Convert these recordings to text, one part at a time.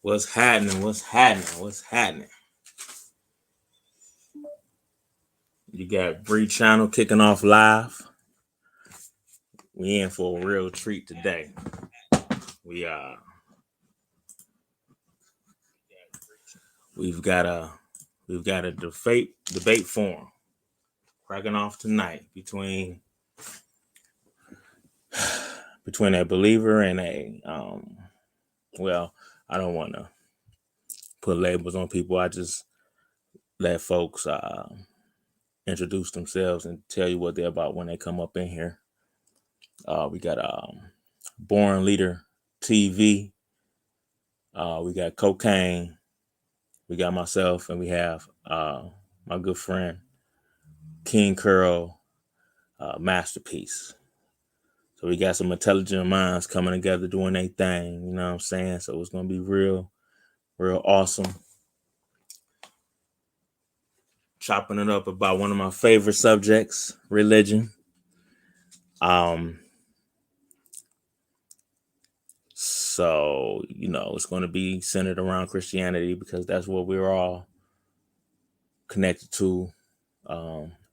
What's happening? What's happening? What's happening? You got Bree Channel kicking off live. We in for a real treat today. We we've got a debate forum cracking off tonight between a believer and a well, I don't want to put labels on people. I just let folks introduce themselves and tell you what they're about when they come up in here. We got Born Leader TV. We got Cocaine. We got myself, and we have my good friend King Curl Masterpiece. So we got some intelligent minds coming together doing their thing. You know what I'm saying? So it's gonna be real awesome. Chopping it up about one of my favorite subjects, religion. So, it's going to be centered around Christianity because that's what we're all connected to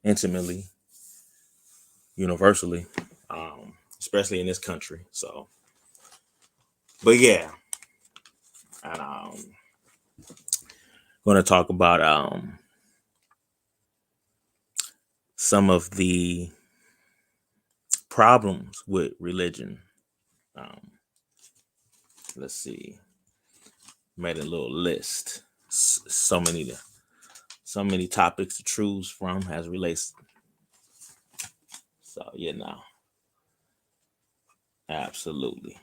intimately, universally, especially in this country. So, but yeah, and going to talk about some of the problems with religion. Let's see. Made a little list. So many topics to choose from as relates. So absolutely.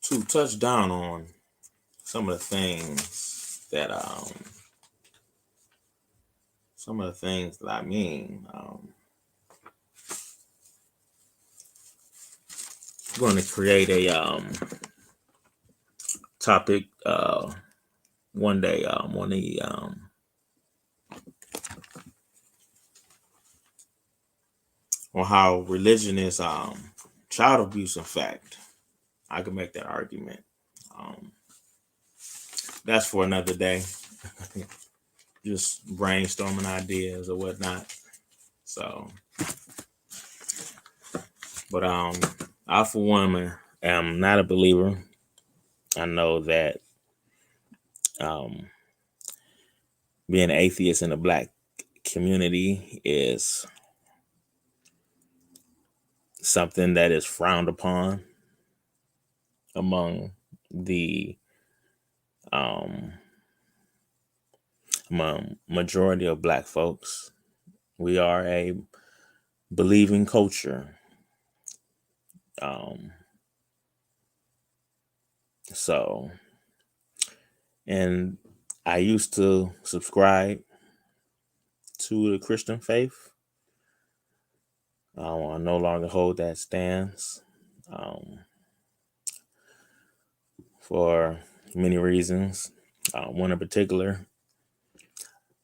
To touch down on some of the things that I mean, I'm going to create a topic one day on the on how religion is child abuse. In fact, I can make that argument. That's for another day. Just brainstorming ideas or whatnot. So, but I for one am not a believer. I know that being an atheist in the Black community is something that is frowned upon among the majority of Black folks. We are a believing culture. So, and I used to subscribe to the Christian faith. I no longer hold that stance for many reasons. One in particular,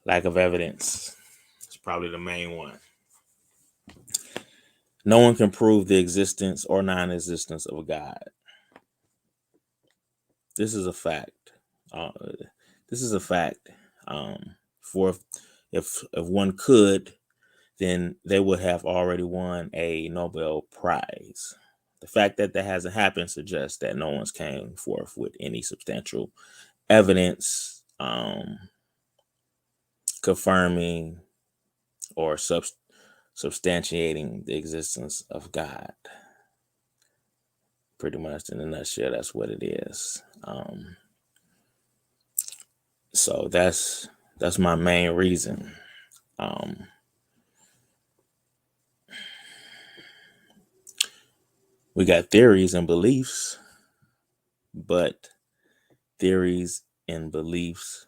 lack of evidence. It's probably the main one. No one can prove the existence or non-existence of a God. This is a fact. This is a fact. For if one could, then they would have already won a Nobel Prize. The fact that that hasn't happened suggests that no one's came forth with any substantial evidence confirming or substantiating the existence of God. Pretty much in a nutshell, that's what it is. So that's my main reason. We got theories and beliefs, but theories and beliefs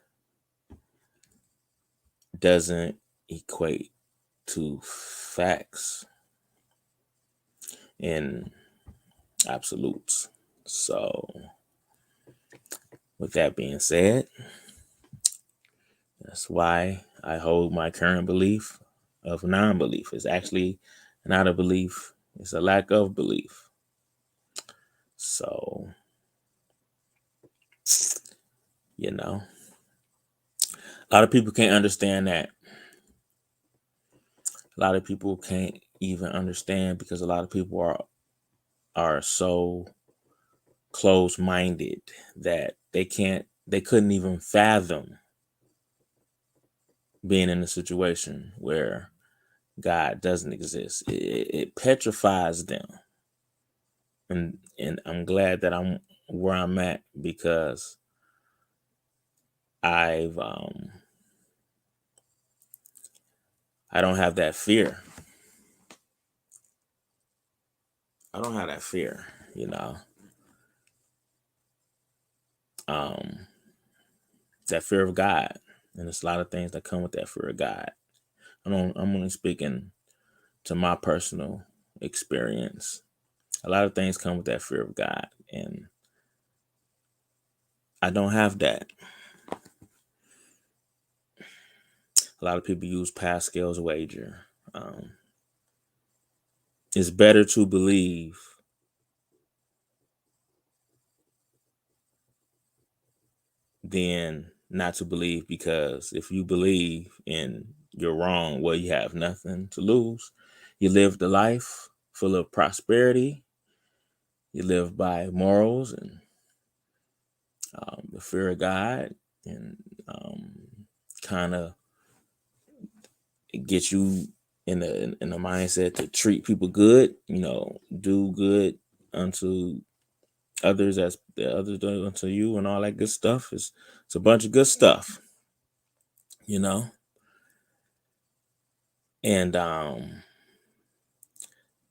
doesn't equate to facts and absolutes. So, with that being said, that's why I hold my current belief of non-belief. It's actually not a belief, it's a lack of belief. So, a lot of people can't understand that. A lot of people can't even understand because a lot of people are so close-minded that they couldn't even fathom being in a situation where God doesn't exist. It petrifies them. And I'm glad that I'm where I'm at because I've I don't have that fear. I don't have that fear, um, that fear of God. And there's a lot of things that come with that fear of God. I'm only speaking to my personal experience. A lot of things come with that fear of God, and I don't have that. A lot of people use Pascal's wager. It's better to believe than not to believe, because if you believe and you're wrong, well, you have nothing to lose. You live the life full of prosperity. You live by morals and the fear of God, and kind of get you in a mindset to treat people good. Do good unto others as the others do unto you, and all that good stuff. It's a bunch of good stuff, you know. And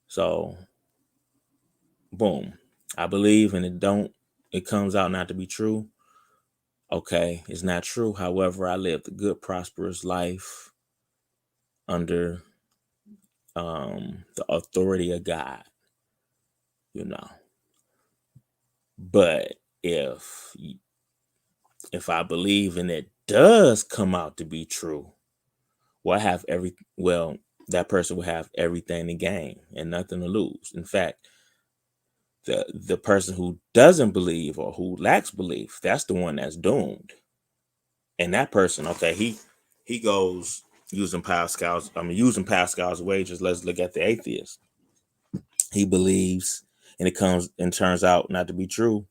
so boom, I believe, and it comes out not to be true. Okay, it's not true. However, I lived a good, prosperous life under the authority of God, you know. But if I believe and it does come out to be true, well, that person will have everything to gain and nothing to lose. In fact, the person who doesn't believe or who lacks belief, that's the one that's doomed. And that person, okay, he goes using Pascal's wages. Let's look at the atheist. He believes and it comes and turns out not to be true.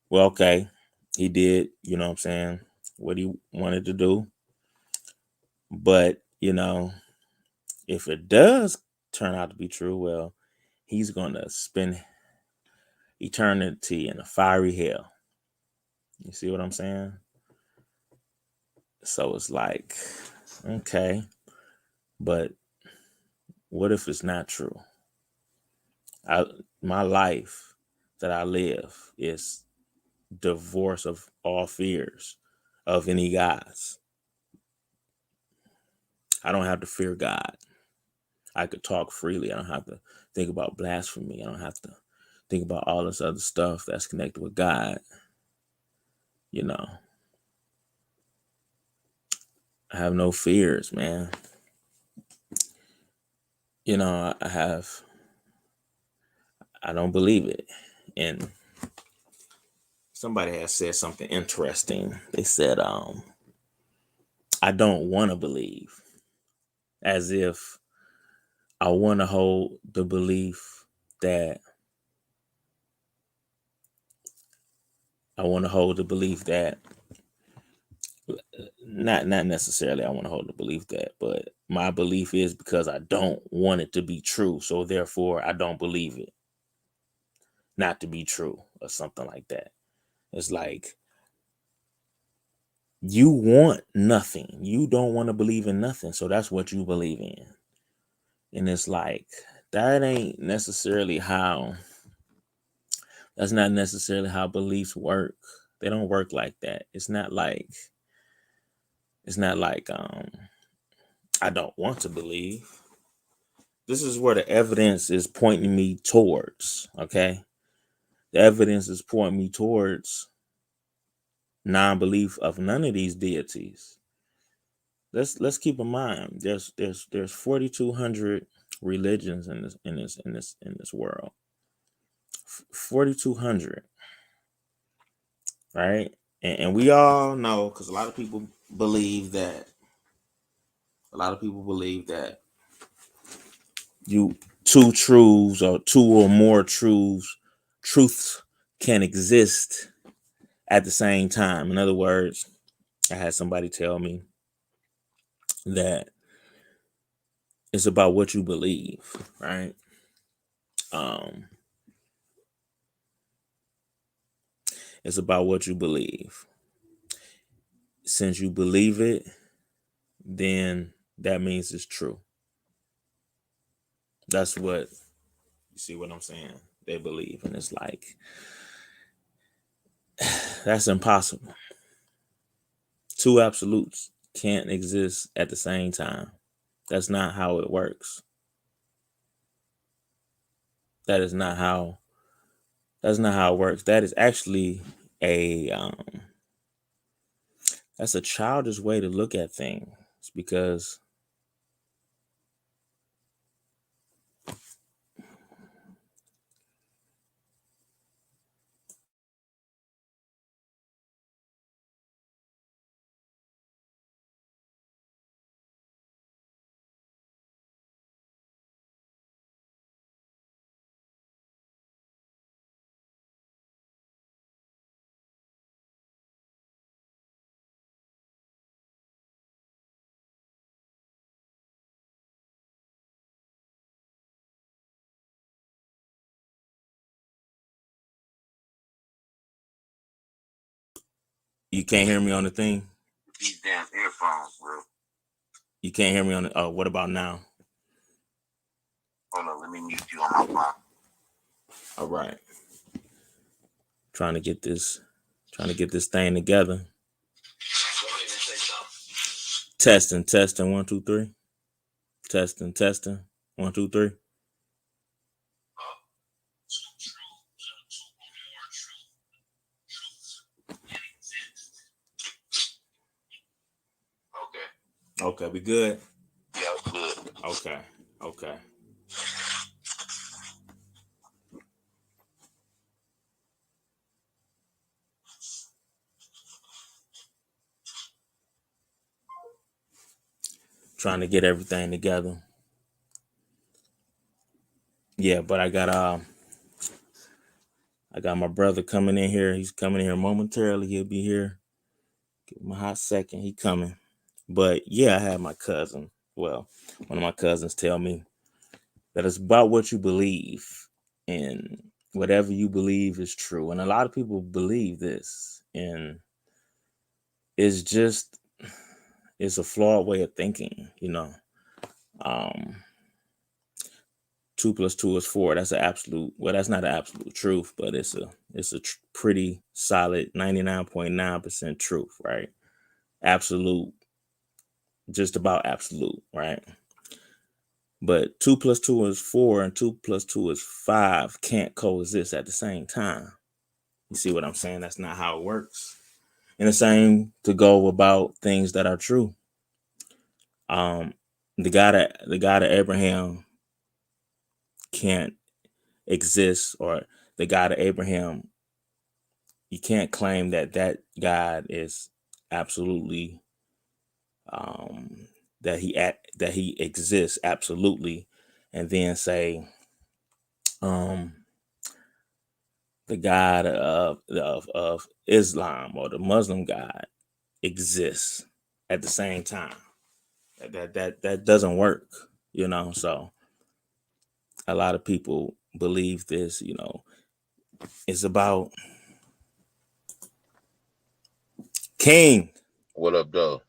Well, okay, he did, what I'm saying, what he wanted to do. But, if it does turn out to be true, well, he's going to spend eternity in a fiery hell. You see what I'm saying? So it's like, okay, but what if it's not true? My life that I live is divorce of all fears of any gods. I don't have to fear God. I could talk freely. I don't have to think about blasphemy. I don't have to think about all this other stuff that's connected with God. I have no fears, man. I don't believe it. And somebody has said something interesting. They said, I don't want to believe, as if I want to hold the belief that not necessarily I want to hold the belief that, but my belief is because I don't want it to be true. So therefore I don't believe it not to be true or something like that. It's like you want nothing. You don't want to believe in nothing. So that's what you believe in. And it's like, that ain't necessarily how That's not necessarily how beliefs work. They don't work like that. It's not like I don't want to believe. This is where the evidence is pointing me towards, okay? The evidence is pointing me towards non-belief of none of these deities. Let's keep in mind there's 4,200 religions in this world. 4,200, right? And we all know, because a lot of people believe that you two truths or two or more truths can exist at the same time. In other words, I had somebody tell me that it's about what you believe, right? Um, it's about what you believe. Since you believe it, then that means it's true. That's what you see what I'm saying. They believe, and it's like that's impossible. Two absolutes can't exist at the same time. That's not how it works. That is not how. That's not how it works. That is actually a that's a childish way to look at things because you can't hear me on the thing. These damn earphones, bro. You can't hear me on the. Oh, what about now? Hold on, let me mute you on my phone. All right. Trying to get this thing together. Testing 1 2 3. Testing 1 2 3. Okay, we good. Yeah, good. Okay. Trying to get everything together. Yeah, but I got my brother coming in here. He's coming in here momentarily. He'll be here. Give him a hot second. He coming. But yeah, I had my cousin. Well, one of my cousins tell me that it's about what you believe, and whatever you believe is true. And a lot of people believe this, and it's just it's a flawed way of thinking. 2 + 2 is 4. That's an absolute. Well, that's not an absolute truth, but it's a pretty solid 99.9% truth, right? Absolute, just about absolute, right? But 2 + 2 is 4 and 2 + 2 is 5 can't coexist at the same time. You see what I'm saying? That's not how it works. And the same to go about things that are true. Um, the God of Abraham can't exist, or the God of Abraham, you can't claim that God is absolutely that he exists absolutely, and then say um the God of Islam or the Muslim God exists at the same time. That doesn't work, So a lot of people believe this. It's about King. What up, though?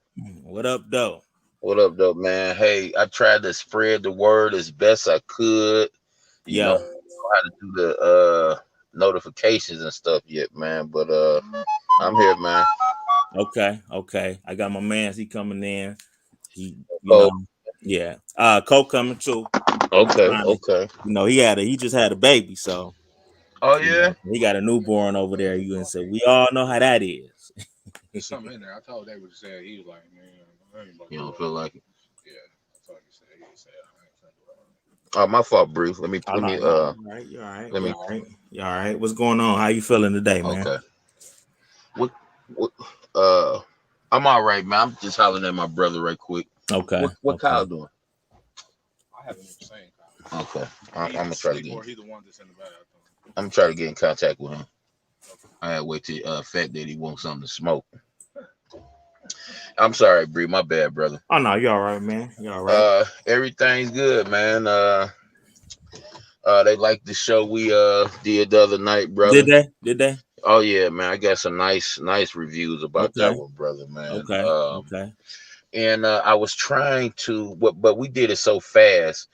What up, though? What up, though, man? Hey, I tried to spread the word as best I could. You know Yeah, how to do the notifications and stuff yet, man. But I'm here, man. Okay. I got my man's he coming in. He, Oh, yeah. Coke coming too. okay, Trying to, okay. he just had a baby, so Oh yeah. he got a newborn over there. You and said we all know how that is. There's something in there. I told David to say he was like, man, I ain't about to You do don't all feel that. like it. Yeah, I told him to say he said I ain't trying to do all Oh, my fault, Brief. Let me Oh let no, me no, you all right, you all right, let you me. all right, you all right. What's going on? How you feeling today, man? Okay. What what uh I'm all right, man. I'm just hollering at my brother right quick. Okay, What okay. Kyle doing? that. I haven't even seen Kyle. Okay. I'm He either gonna try to sleep get or he the one that's in the bed. I think. I'm gonna try to get in contact with him. Okay. I had to wait till fact that he wants something to smoke. I'm sorry, Bree. My bad, brother. Oh no, you all right, man. You all right? Everything's good, man. They like the show we did the other night, Did brother. they? Did they? Oh yeah, man. I got some nice reviews about that Okay, one, brother, man. okay. And I was trying to, but we did it so fast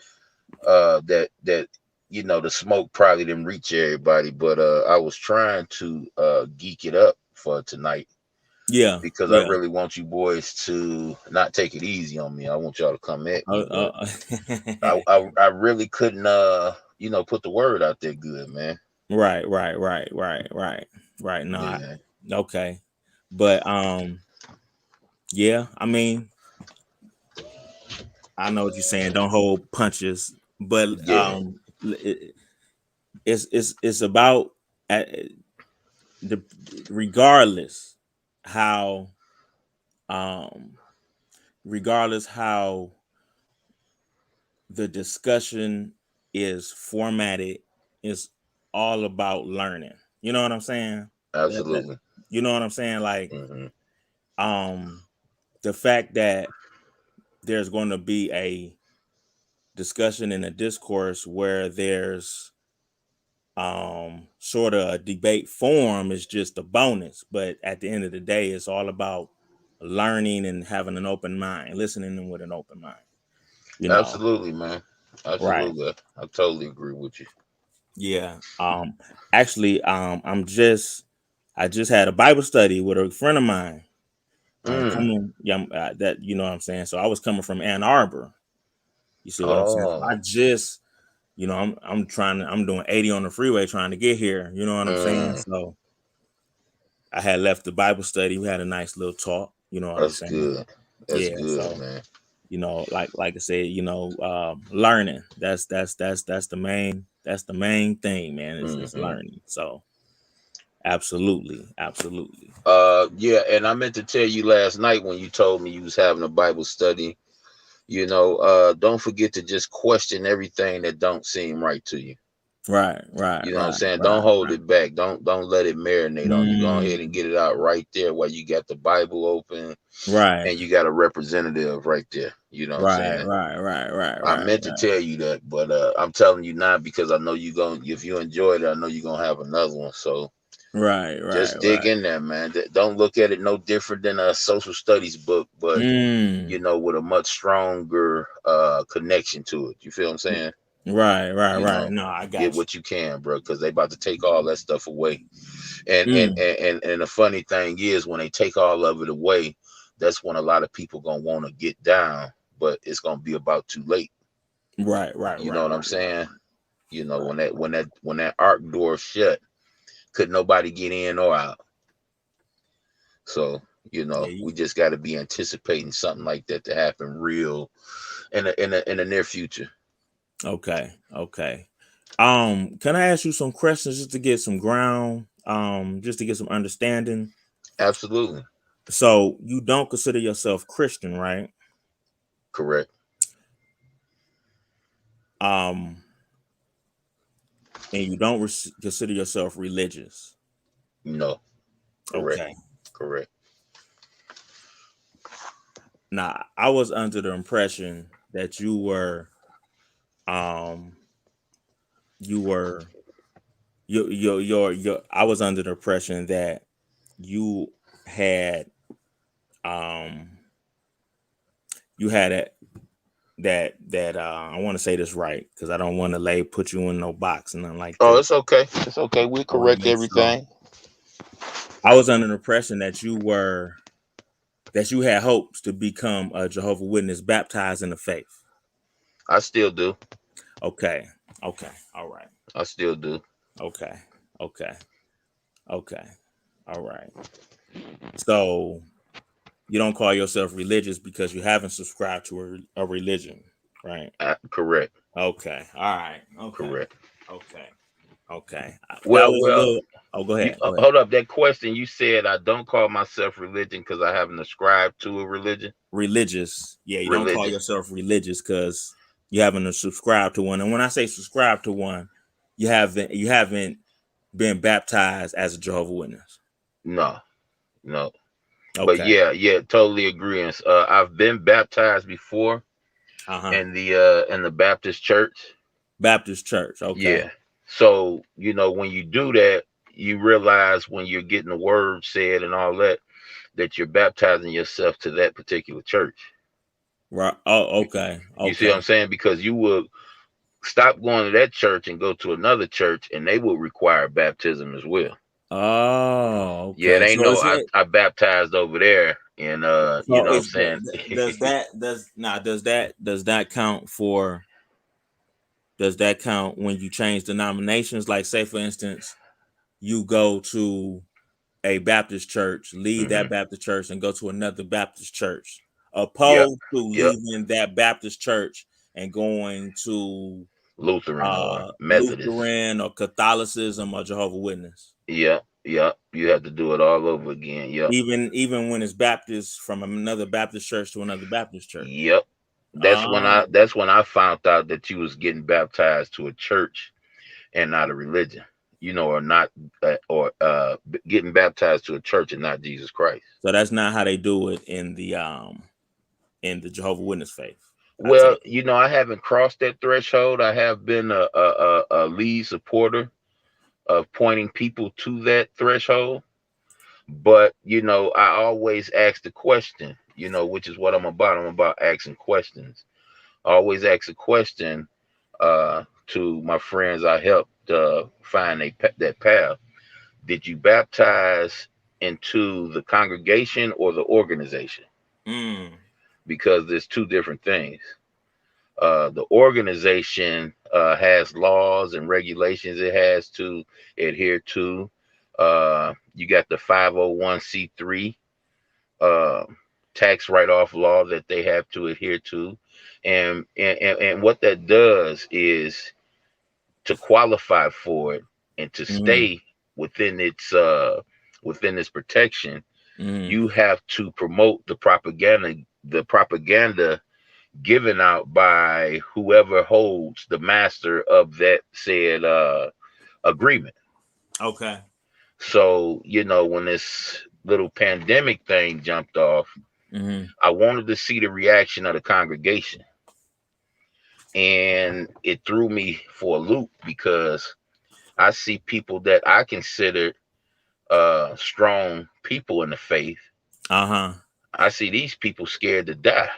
that the smoke probably didn't reach everybody. But I was trying to geek it up for tonight Yeah, because I yeah. really want you boys to not take it easy on me. I want y'all to come at me, Uh, but uh, I really couldn't put the word out there good, man. right. No, Yeah, okay, but yeah. I mean, I know what you're saying. Don't hold punches, but yeah, it's about uh, the regardless how um regardless how the discussion is formatted, it's all about learning. You know what I'm saying? That absolutely. you know what I'm saying? Like Hmm. um the fact that there's going to be a discussion and a discourse where there's sort of a debate form is just a bonus, but at the end of the day it's all about learning and having an open mind, listening with an open mind, you know. Absolutely, man. Right. Absolutely. I totally agree with you. Yeah. Actually, I just had a Bible study with a friend of mine. Mm. Coming, yeah, that you know what I'm saying. So I was coming from Ann Arbor. You see what I'm saying? So I Oh. just, I'm doing 80 on the freeway trying to get here. You know what I'm saying? Mm. So I had left the Bible study. We had a nice little talk. You know what I'm That's saying? good. That's Yeah. good, So man. like I said, learning. That's the main thing, man. Is Hmm. learning. So absolutely. Yeah, and I meant to tell you last night when you told me you was having a Bible study, don't forget to just question everything that don't seem right to you. Right, right, You know what I'm right, saying? Don't right, hold right. it back. Don't let it marinate on you. Go ahead and Mm, get it out right there while you got the Bible open right, and you got a representative right there. You know what I'm right, saying? right, right, right, I right, meant to right, tell you that, but I'm telling you now because I know you going if you enjoyed it, I know you're gonna have another one. So right, right, just dig right. in there, man. Don't look at it no different than a social studies book, but Mm, with a much stronger connection to it. You feel what I'm saying? You right. know, No, I get got you. what you can, bro, because they about to take all that stuff away. And and Mm, and and, and the funny thing is, when they take all of it away, that's when a lot of people gonna want to get down, but it's gonna be about too late. right, right, You know right, what I'm right, right, saying? right. When that arc door shut, could nobody get in or out. So Yeah, we just got to be anticipating something like that to happen real in the near future. okay. Can I ask you some questions just to get some ground, just to get some understanding? Absolutely So you don't consider yourself Christian, right? correct. Um, and you don't consider yourself religious. No, correct, Okay. correct. Now, I was under the impression that um, you were, I was under the impression that you had, um, you had that I want to say this right because I don't want to put you in no box and nothing like Oh, that. it's okay. It's okay. We I want to correct make sure. everything. I was under the impression that you had hopes to become a Jehovah Witness baptized in the faith. I still do. Okay. Okay. All right. I still do. Okay. Okay. Okay. All right. So you don't call yourself religious because you haven't subscribed to a religion, right? Correct. Okay. All right. Okay. Correct. Okay. Okay. That Well, was a well, little. Oh, go you ahead. Go ahead. hold up. That question you said, I don't call myself religion because I haven't ascribed to a religion. Religious. Yeah, you don't call Religion. yourself religious because you haven't subscribed to one. And when I say subscribe to one, you haven't been baptized as a Jehovah Witness. No, no. But Okay. yeah, totally agreeing. I've been baptized before Uh huh. in the Baptist church. Baptist church. Okay. Yeah. So, when you do that, you realize when you're getting the word said and all that you're baptizing yourself to that particular church. Right. Oh, You, okay. you see what I'm Okay. saying? Because you would stop going to that church and go to another church, and they will require baptism as well. Oh, Yeah, it okay. ain't So no is it? I baptized over there, and you So know what I'm is saying? does that count for? Does that count when you change denominations? Like, say for instance, you go to a Baptist church, leave that Hmm. Baptist church, and go to another Baptist church, Yep, opposed to yep. leaving that Baptist church and going to Lutheran or Methodist. Lutheran or Catholicism or Jehovah Witness, Yep, yep. You have to do it all over again. Yep. even when it's Baptist from another Baptist church to another Baptist church. Yep. That's when Ah, I found out that you was getting baptized to a church and not a religion. Or not getting baptized to a church and not Jesus Christ. so that's not how they do it in the Jehovah Witness faith. I Well, take. I haven't crossed that threshold. I have been a lead supporter of pointing people to that threshold. But, I always ask the question, which is what I'm about. I'm about asking questions. I always ask a question to my friends I helped find that path. Did you baptize into the congregation or the organization? Mm, Because there's two different things. The organization has laws and regulations it has to adhere to. You got the 501c3 uh, tax write-off law that they have to adhere to, and what that does is to qualify for it and to mm, stay within its protection. mm. You have to promote the propaganda given out by whoever holds the master of that said agreement. Okay. So, when this little pandemic thing jumped off, Mm-hmm. I wanted to see the reaction of the congregation. And it threw me for a loop because I see people that I considered strong people in the faith. Uh huh. I see these people scared to die.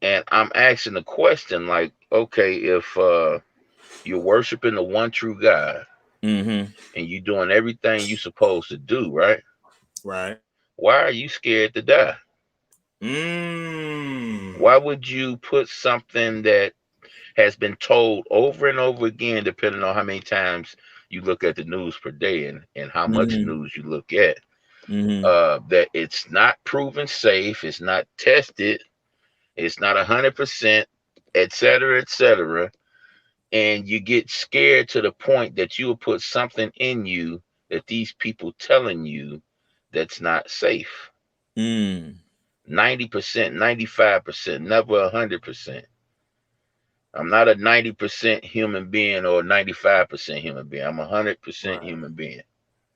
And I'm asking the question like, okay, if you're worshiping the one true God Mm-hmm. and you're doing everything you're supposed to do, right? Right. Why are you scared to die? Mm. Why would you put something that has been told over and over again, depending on how many times you look at the news per day and how much Mm-hmm. news you look at, Mm-hmm. that it's not proven safe, it's not tested, it's not 100%, et cetera, et cetera. And you get scared to the point that you will put something in you that these people telling you that's not safe. Mm. 90%, 95%, never 100%. I'm not a 90% human being or a 95% human being. I'm a 100% Right. human being.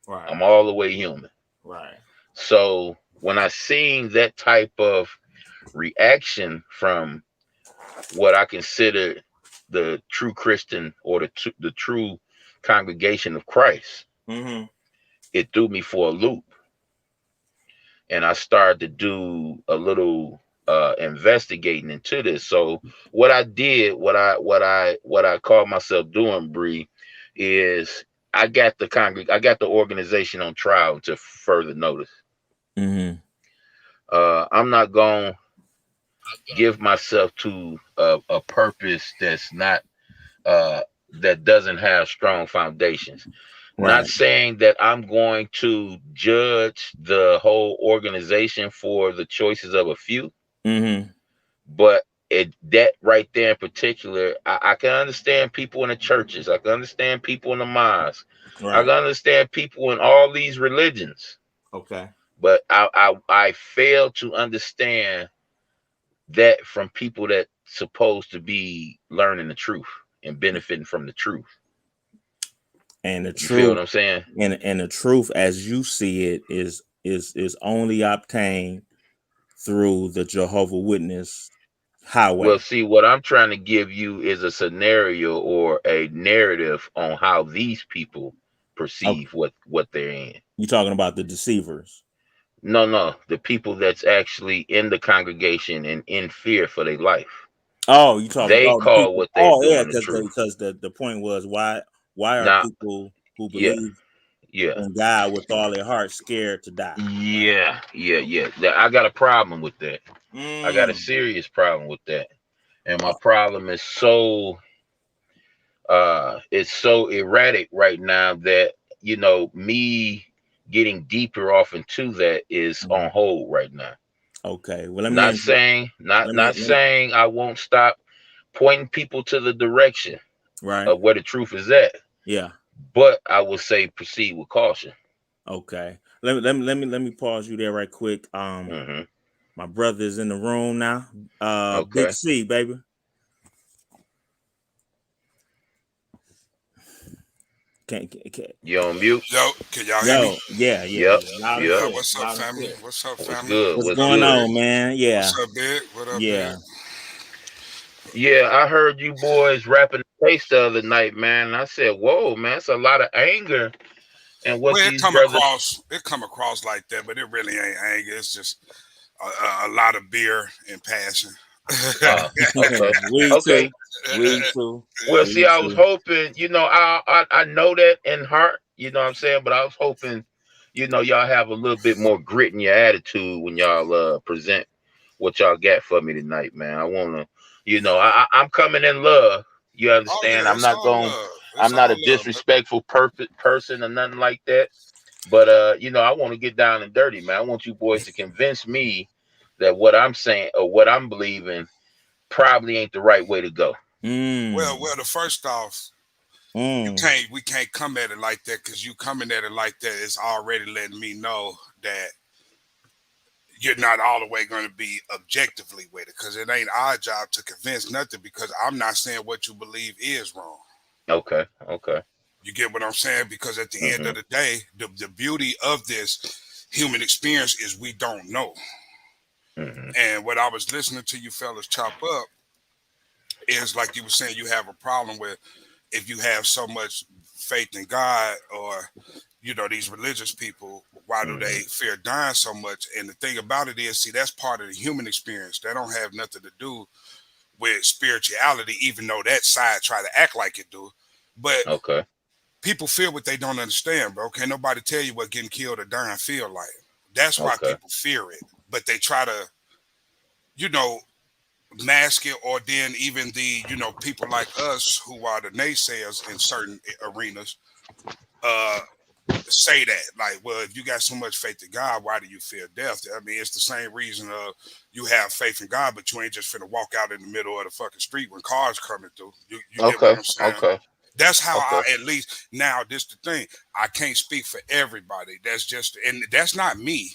Right. I'm all the way human. Right. So when I seen that type of reaction from what I consider the true Christian or the true congregation of Christ, Mm-hmm. it threw me for a loop. And I started to do a little investigating into this. So what I did, what I call myself doing, Bree, is I got the organization on trial until further notice. Mm-hmm. I'm not gonna give myself to a purpose that's not uh that doesn't have strong foundations. Not Right. saying that I'm going to judge the whole organization for the choices of a few, Mm-hmm. but that right there in particular, I can understand people in the churches. I can understand people in the mosques. I can Right. understand people in all these religions. Okay. But I fail to understand that from people that supposed to be learning the truth and benefiting from the truth. And the You feel truth what I'm saying? and the truth as you see it is only obtained through the Jehovah Witness Well, highway. see, what I'm trying to give you is a scenario or a narrative on how these people Okay. perceive what they're in. You talking about the deceivers? No, no, the people that's actually in the congregation and in fear for their life. Oh, you talking? They Oh, the call people. what they're Oh, yeah, doing the because truth. the point was why are Now, people who yeah, believe yeah, in God with all their heart scared to die? Right. yeah. I got a problem with that. I got a Mm. serious problem with that. And my problem is it's so erratic right now that me getting deeper off into that is on hold right now. Okay. Well, let me Not ask you. saying Let me. not saying I won't stop pointing people to the direction Right. of where the truth is at, Yeah. but I would say proceed with caution. Okay. Let me pause you there right quick. Hmm. My brother is in the room now. Big Okay. C, baby. Can't. You on mute? Yo, can y'all hear me? Yo, yeah, yeah, Yep. yeah. Loud and Yep. Yeah, clear. what's up, Loud and family? clear. What's up, What's family? good? What's What's going good? on, man? What's Yeah, up, Big? What up, Big? yeah. Yeah, I heard you boys rapping the case the other night, man. And I said, "Whoa, man, it's a lot of anger and what Well, these brothers." it come across like that, but it really ain't anger. It's just a lot of beer and passion. Uh, okay, We okay. too. We too. Well, see, We I was too. hoping, I know that in heart, you know what I'm saying, but I was hoping, y'all have a little bit more grit in your attitude when y'all present what y'all got for me tonight, man. I wanna, I'm coming in love. You Oh understand? yeah, it's all love. It's I'm not a all love, man. disrespectful person or nothing like that. But I want to get down and dirty, man. I want you boys to convince me that what I'm saying or what I'm believing probably ain't the right way to go. Mm, Well, the first off, mm. we can't come at it like that because you coming at it like that is already letting me know that you're not all the way going to be objectively with it because it ain't our job to convince nothing because I'm not saying what you believe is wrong. Okay, okay. You get what I'm saying? Because at the end Hmm. of the day, the beauty of this human experience is we don't know. Hmm. And what I was listening to you fellas chop up is like you were saying, you have a problem with if you have so much faith in God or these religious people, why do Hmm. they fear dying so much? And the thing about it is, see, that's part of the human experience. That don't have nothing to do with spirituality, even though that side try to act like it do. But Okay, people feel what they don't understand, bro. Can't nobody tell you what getting killed or dying feel like. That's why okay. people fear it. But they try to, you know, mask it, or then even the, people like us who are the naysayers in certain arenas, uh, say that. Like, well, if you got so much faith in God, why do you fear death? I mean, it's the same reason you have faith in God, but you ain't just finna walk out in the middle of the fucking street when cars coming through. You get what Okay, I'm saying? okay, That's how okay. I, at least now, this the thing. I can't speak for everybody. That's just, and that's not me.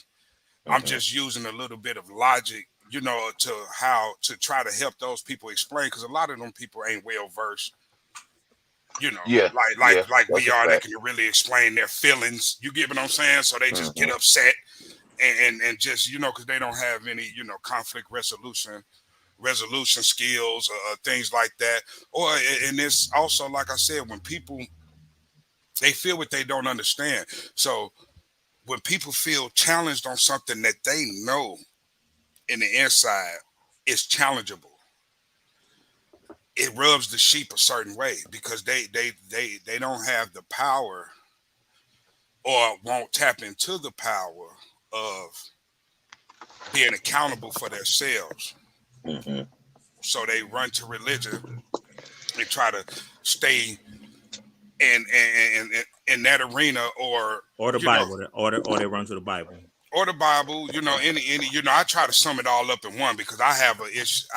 I'm Hmm. just using a little bit of logic, to how to try to help those people explain, because a lot of them people ain't well versed, Yeah, like yeah. we That's a are, that fact. can really explain their feelings. You get what I'm saying? So they just get Hmm. upset and just, because they don't have any, conflict resolution skills or things like that. Or and it's also, like I said, when people, they feel what they don't understand. So when people feel challenged on something that they know in the inside is challengeable. It rubs the sheep a certain way because they don't have the power or won't tap into the power of being accountable for themselves. Mm-hmm. So they run to religion and try to stay in that arena, or the you know, Bible, or they run to the Bible. or the Bible. Any I try to sum it all up in one because I have an issue.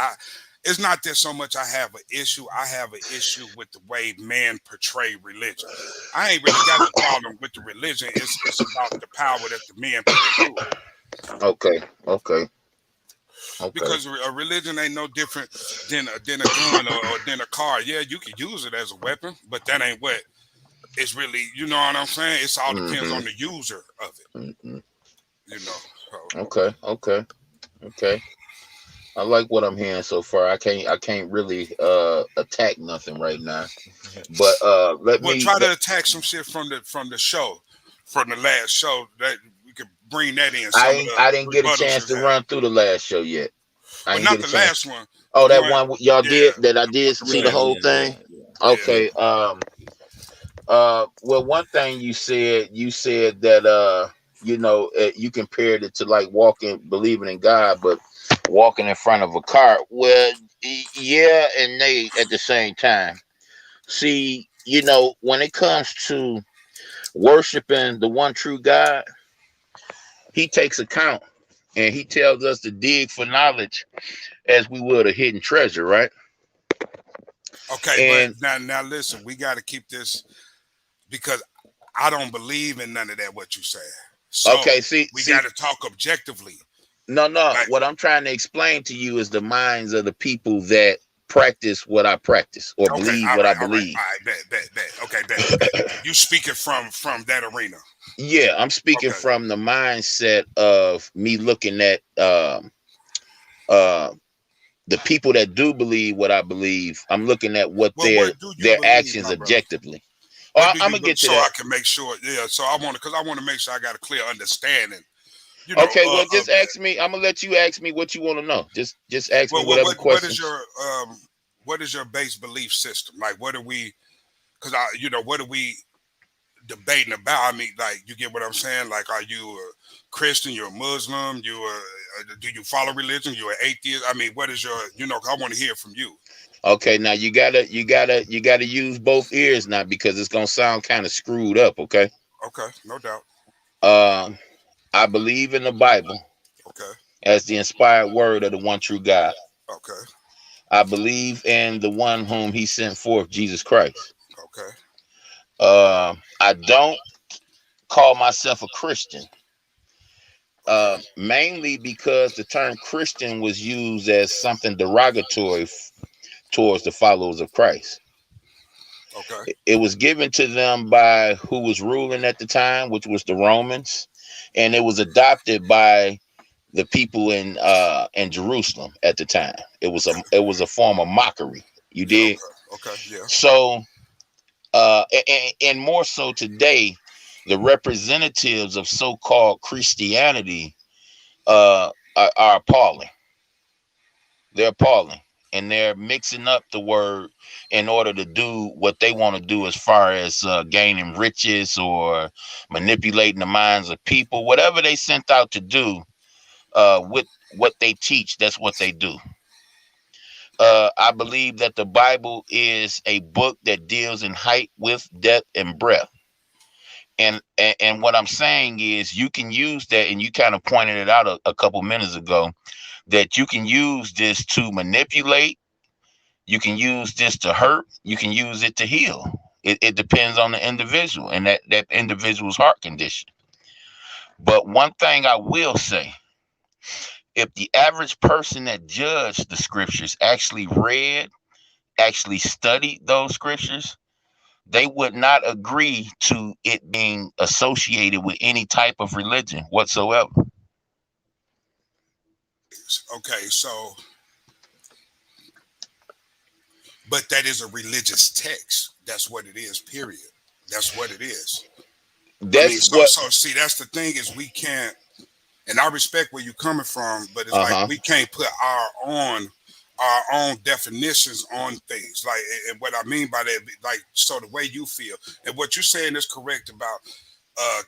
It's not that so much I have an issue. I have an issue with the way man portray religion. I ain't really got the problem with the religion. It's about the power that the men put into it. Okay. Because a religion ain't no different than a gun or than a car. Yeah, you can use it as a weapon, but that ain't what it's really. You know what I'm saying? It's all depends on the user of it. Mm-hmm. So. Okay. I like what I'm hearing so far. I can't really attack nothing right now. But try to attack some shit from the show, from the last show that we could bring that in. I didn't get a chance to run through the last show yet. But not the last one. Oh, that one y'all did that I did see the whole thing. Yeah. Okay. Well, one thing you said that you compared it to like believing in God, but walking in front of a car. Well, yeah, and nay at the same time. See, when it comes to worshiping the one true God, he takes account and he tells us to dig for knowledge as we would a hidden treasure, right? Okay, but now listen, we got to keep this because I don't believe in none of that what you said. So we got to talk objectively. No. What I'm trying to explain to you is the minds of the people that practice what I practice or believe what I believe. All right, bet. Okay, bet. You speaking from that arena. Yeah, I'm speaking from the mindset of me looking at the people that do believe what I believe. I'm looking at what their actions objectively. I'm gonna get to that. So I can make sure. Yeah. So I want to make sure I got a clear understanding. Okay. Well, just ask me. I'm gonna let you ask me what you want to know. Just ask me whatever questions. What is your base belief system? Like, what are we? Because what are we debating about? I mean, like, you get what I'm saying? Like, are you a Christian? You're a Muslim? Do you follow religion? You're an atheist? I mean, what is your? I want to hear from you. Okay, now you gotta use both ears now because it's gonna sound kind of screwed up. Okay, no doubt. I believe in the Bible. Okay. As the inspired word of the one true God. Okay. I believe in the one whom he sent forth, Jesus Christ. Okay. I don't call myself a Christian. Mainly because the term Christian was used as something derogatory towards the followers of Christ. Okay. It was given to them by who was ruling at the time, which was the Romans, and it was adopted by the people in Jerusalem at the time. It was a form of mockery. You did. Okay. Yeah. So, and more so today, the representatives of so-called Christianity are appalling. They're appalling, and they're mixing up the word in order to do what they want to do as far as gaining riches or manipulating the minds of people. Whatever they sent out to do with what they teach, that's what they do. I believe that the Bible is a book that deals in height, width, depth, and breadth. And what I'm saying is you can use that, and you kind of pointed it out a couple minutes ago, that you can use this to manipulate, you can use this to hurt, you can use it to heal. It depends on the individual and that individual's heart condition. But one thing I will say, if the average person that judged the scriptures actually studied those scriptures, they would not agree to it being associated with any type of religion whatsoever. Okay, so, but that is a religious text. That's what it is, period. That's what it is. So see, that's the thing is we can't And I respect where you're coming from, but it's like Uh-huh. we can't put our own definitions on things. Like, and what I mean by that, like, so the way you feel and what you're saying is correct about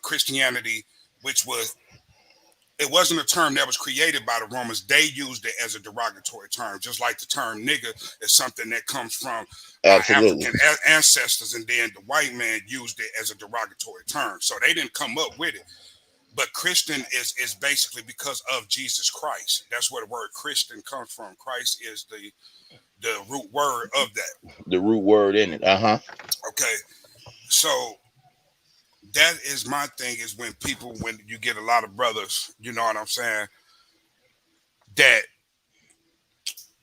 Christianity, which was it wasn't a term that was created by the Romans. They used it as a derogatory term, just like the term nigger is something that comes from our Absolutely. African ancestors, and then the white man used it as a derogatory term. So they didn't come up with it. But Christian is basically because of Jesus Christ. That's where the word Christian comes from. Christ is the root word of that. The root word in it. Uh-huh. Okay, so that is my thing. Is when you get a lot of brothers, you know what I'm saying, that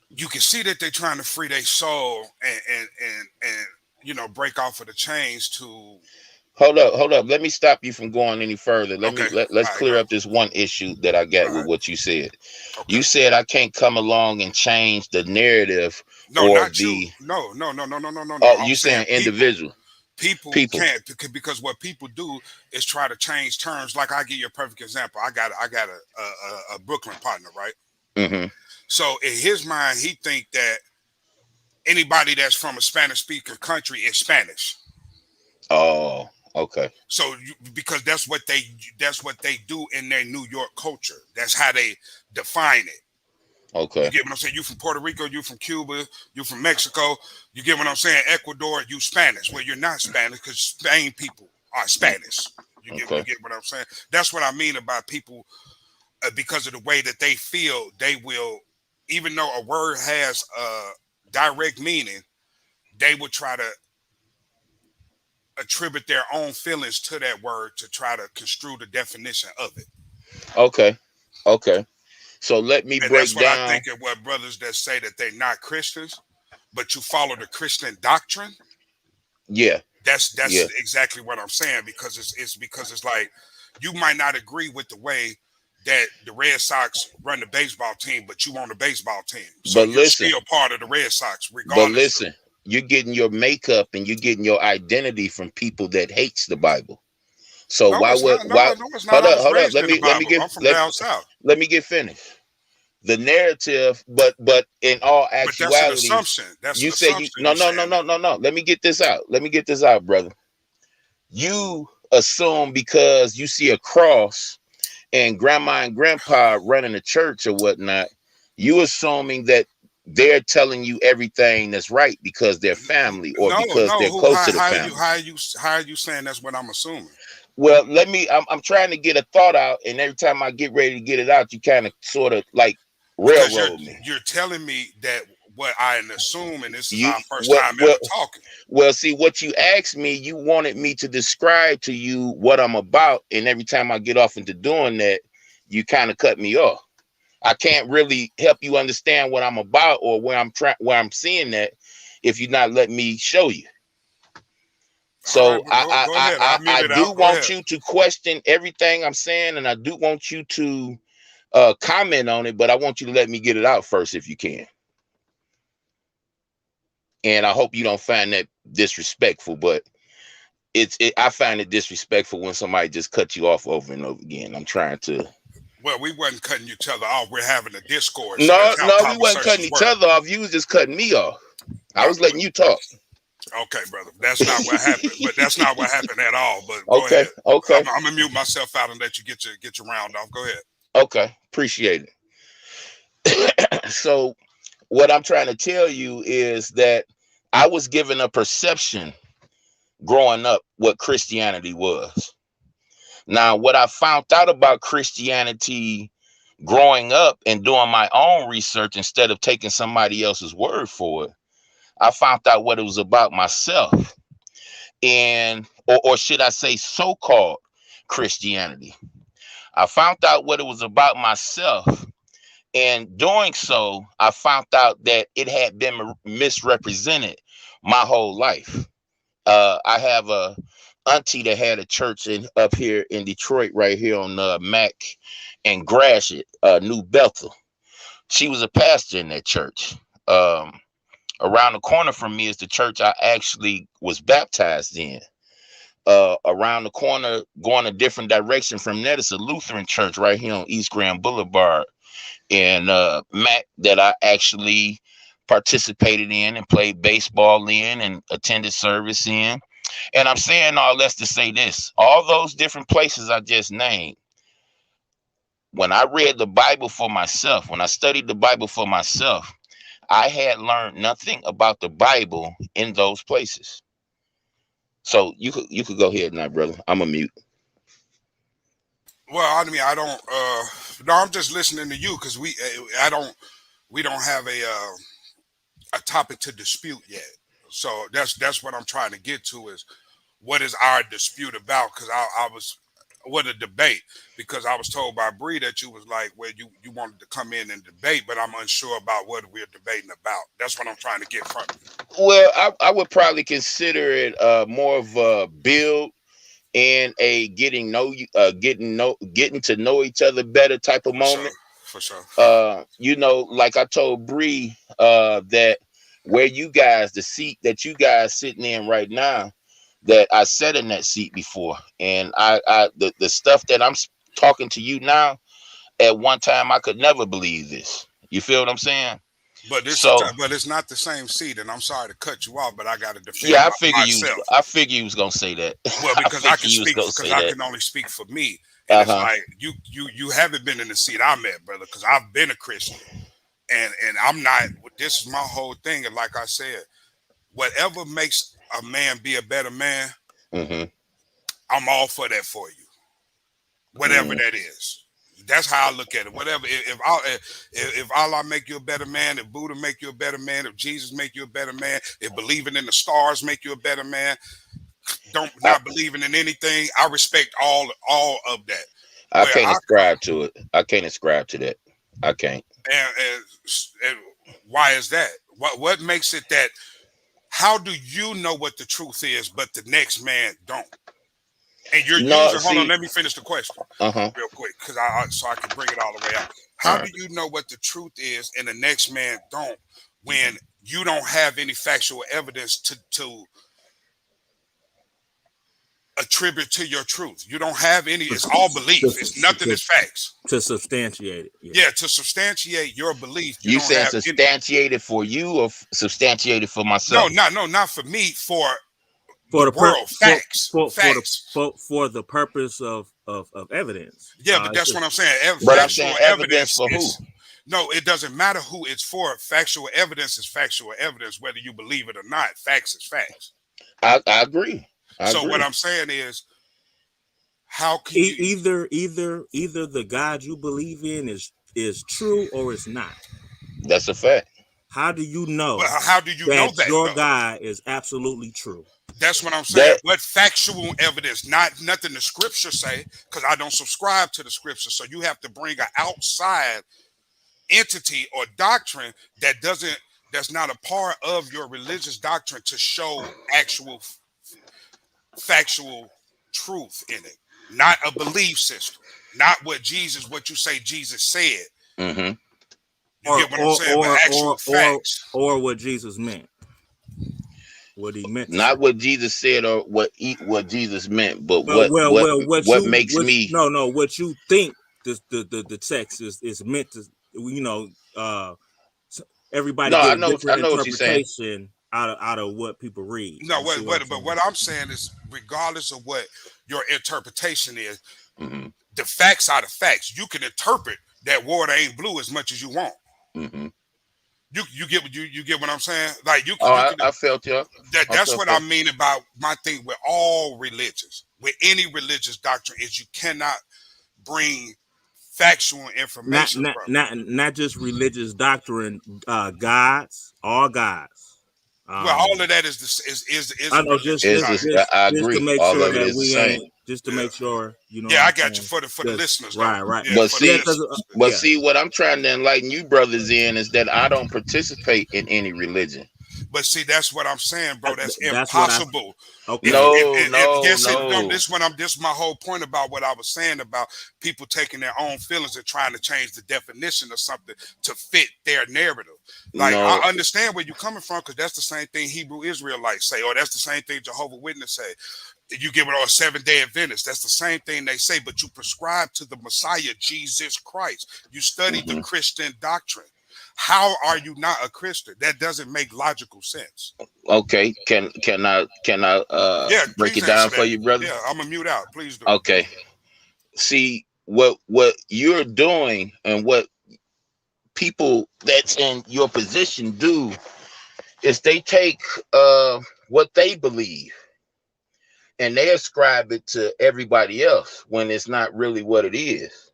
you can see that they're trying to free their soul and you know, break off of the chains to. Hold up. Let me stop you from going any further. Okay, Let's all right, clear go. up this one issue that I got All with right, what you said. okay. You said I can't come along and change the narrative No, or not you. the No. I'm you saying saying people. individual People people. can't, because what people do is try to change terms. Like, I give you a perfect example. I got a Brooklyn partner, right? Mm-hmm. So in his mind, he think that anybody that's from a Spanish speaking country is Spanish. Oh, okay. So because that's what they do in their New York culture. That's how they define it. You Okay. get what I'm saying? You from Puerto Rico, you from Cuba, you from Mexico. You get what I'm saying? Ecuador, you Spanish. Well, you're not Spanish because Spain people are Mm, Spanish. You okay. get what I'm saying? That's what I mean about people, because of the way that they feel. They will, even though a word has a direct meaning, they will try to attribute their own feelings to that word to try to construe the definition of it. Okay. Okay. So let me And that's break what I down. think of what brothers that say that they're not Christians, but you follow the Christian doctrine. Yeah. That's Yeah. exactly what I'm saying, because it's because it's like you might not agree with the way that the Red Sox run the baseball team, but you on the baseball team, so But you're listen, still part of the Red Sox but regardless of. listen, you're getting your makeup and you're getting your identity from people that hates the Bible. So No, why it's would not. No, why no, it's not. I was hold up. raised in the Let me Bible. give I'm from down south, let me get finished. The narrative, but in all but that's an actuality, assumption. That's you an say you assumption. You saying that? no. Let me get this out. Let me get this out, brother. You assume because you see a cross and grandma and grandpa running a church or whatnot, you assuming that they're telling you everything that's right because they're family or No, because no. they're Who? close to the How family. how you how are you saying that's what I'm assuming? Well, I'm trying to get a thought out, and every time I get ready to get it out, you kind of sort of like Because you're railroad me. you're telling me that what I assume, and this is You our first what time ever talking. well, see what you asked me, you wanted me to describe to you what I'm about, and every time I get off into doing that, you kind of cut me off. I can't really help you understand what I'm about or where I'm seeing that if you're not letting me show you. All right, So well, go ahead. I'll mute I it do out. Go want ahead. you to question everything I'm saying, and I do want you to comment on it, but I want you to let me get it out first if you can. And I hope you don't find that disrespectful, but I find it disrespectful when somebody just cuts you off over and over again. I'm trying to. Well, we wasn't cutting each other off. We're having a discord, so No, that's how no, we wasn't cutting conversations each work. other off. You was just cutting me off. I No, was letting you talk. okay, brother. That's not what happened. But that's not what happened at all. But go Okay, ahead. okay, I'm gonna mute myself out and let you get your round off. Go ahead. okay. Appreciate it. So what I'm trying to tell you is that I was given a perception growing up what Christianity was. Now, what I found out about Christianity growing up and doing my own research instead of taking somebody else's word for it, I found out what it was about myself. And or should I say so-called Christianity. I found out what it was about myself. And doing so, I found out that it had been misrepresented my whole life. I have a auntie that had a church up here in Detroit, right here on Mac and Gratiot, New Bethel. She was a pastor in that church. Around the corner from me is the church I actually was baptized in. around the corner, going a different direction from that, it's a Lutheran church right here on East Grand Boulevard. And Mac, that I actually participated in and played baseball in and attended service in. And I'm saying all that's to say this: all those different places I just named, when I read the Bible for myself, when I studied the Bible for myself, I had learned nothing about the Bible in those places. So you could go ahead now, brother. I'm a mute. Well, I mean, I don't. No, I'm just listening to you because we don't have a topic to dispute yet. So that's what I'm trying to get to is what is our dispute about? Because I was what a debate, because I was told by Bree that you was like, well, you wanted to come in and debate, but I'm unsure about what we're debating about. That's what I'm trying to get from you. Well, I would probably consider it more of a build and a getting to know each other better type of moment. For sure. You know, like I told Bree, that where you guys, the seat that you guys sitting in right now, that I sat in that seat before, and the stuff that I'm talking to you now, at one time I could never believe this. You feel what I'm saying? But So but it's not the same seat, and I'm sorry to cut you off, but I got to defend yeah, myself. I figure you was gonna say that. Well, because I can speak, because I can only speak for me, and it's like you haven't been in the seat I'm at, brother, because I've been a Christian, and I'm not. This is my whole thing, and like I said, whatever makes a man be a better man, I'm all for that for you. Whatever that is. That's how I look at it. Whatever. If Allah make you a better man, if Buddha make you a better man, if Jesus make you a better man, if believing in the stars make you a better man, not believing in anything, I respect all of that. I can't ascribe to it. I can't ascribe to that. I can't. And why is that? What makes it that? How do you know what the truth is, but the next man don't? And you're using. Hold on, let me finish the question real quick, because so I can bring it all the way out. How do you know what the truth is, and the next man don't, when you don't have any factual evidence to attribute to your truth? You don't have any. It's all belief. It's nothing is facts. To substantiate it. Yeah, to substantiate your belief. You saying substantiated for you or substantiated for myself? No, not for me. For the world, facts. For the purpose of evidence. Yeah, but that's what I'm saying. But I'm saying evidence for who? No, it doesn't matter who it's for. Factual evidence is factual evidence, whether you believe it or not. Facts is facts. I agree. So what I'm saying is, how can you either the God you believe in is true or it's not? That's a fact. How do you know? But how do you know that your God is absolutely true? That's what I'm saying. What factual evidence? Not nothing the scripture say, because I don't subscribe to the scripture. So you have to bring an outside entity or doctrine that's not a part of your religious doctrine to show actual factual truth in it. Not a belief system. Not what you say Jesus said. Mm-hmm. You get what I'm saying? But actual facts. Or what Jesus meant. What he meant. Not what Jesus said or what Jesus meant, but what makes me. No, what you think the text is meant to, everybody get a different interpretation out of what people read. No, but what I'm saying is, regardless of what your interpretation is, the facts are the facts. You can interpret that water ain't blue as much as you want. You get what I'm saying? Like I felt you. That's what I mean about my thing with all religions, with any religious doctrine, is you cannot bring factual information. Not just religious doctrine. Gods, all gods. Well, all of that is I know. I agree. Just to make all sure of it that is we the same. ain't. Just to make sure, Yeah, I got you for the listeners. Right. Yeah, see, what I'm trying to enlighten you brothers in is that I don't participate in any religion. But see, that's what I'm saying, bro. That's That's what I. impossible. Okay. Yes, No. this is my whole point about what I was saying about people taking their own feelings and trying to change the definition of something to fit their narrative. Like, No. I understand where you're coming from, because that's the same thing Hebrew Israelites say, or that's the same thing Jehovah's Witness say. You give it a 7-day Adventist. That's the same thing they say, but you prescribe to the Messiah, Jesus Christ. You study the Christian doctrine. How are you not a Christian? That doesn't make logical sense. Okay. Can I Yeah, break please it down answer for that. you, brother? Yeah, I'm gonna mute out. Please do. Okay. See what you're doing and what people that's in your position do is they take what they believe and they ascribe it to everybody else when it's not really what it is.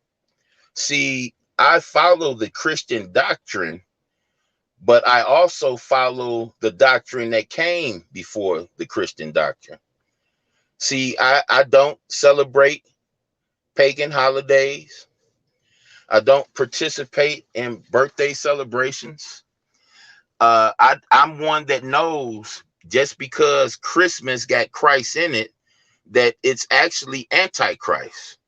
See, I follow the Christian doctrine, but I also follow the doctrine that came before the Christian doctrine. See, I don't celebrate pagan holidays. I don't participate in birthday celebrations. I'm one that knows just because Christmas got Christ in it, that it's actually antichrist.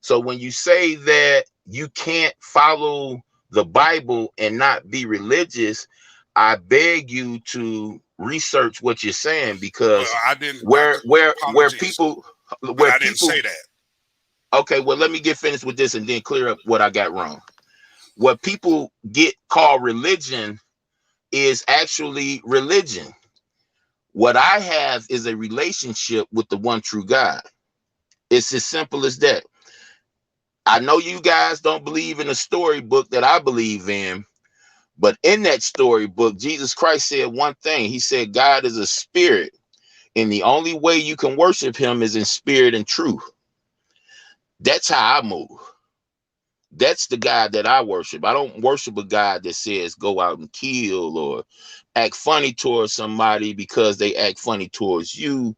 So when you say that you can't follow the Bible and not be religious, I beg you to research what you're saying, because Well, I didn't, where where where apologies, people but where I didn't people say that. okay, well, let me get finished with this and then clear up what I got wrong. What people get called religion is actually religion. What I have is a relationship with the one true God. It's as simple as that. I know you guys don't believe in the storybook that I believe in, but in that storybook, Jesus Christ said one thing. He said, God is a spirit, and the only way you can worship him is in spirit and truth. That's how I move. That's the God that I worship. I don't worship a God that says go out and kill or act funny towards somebody because they act funny towards you.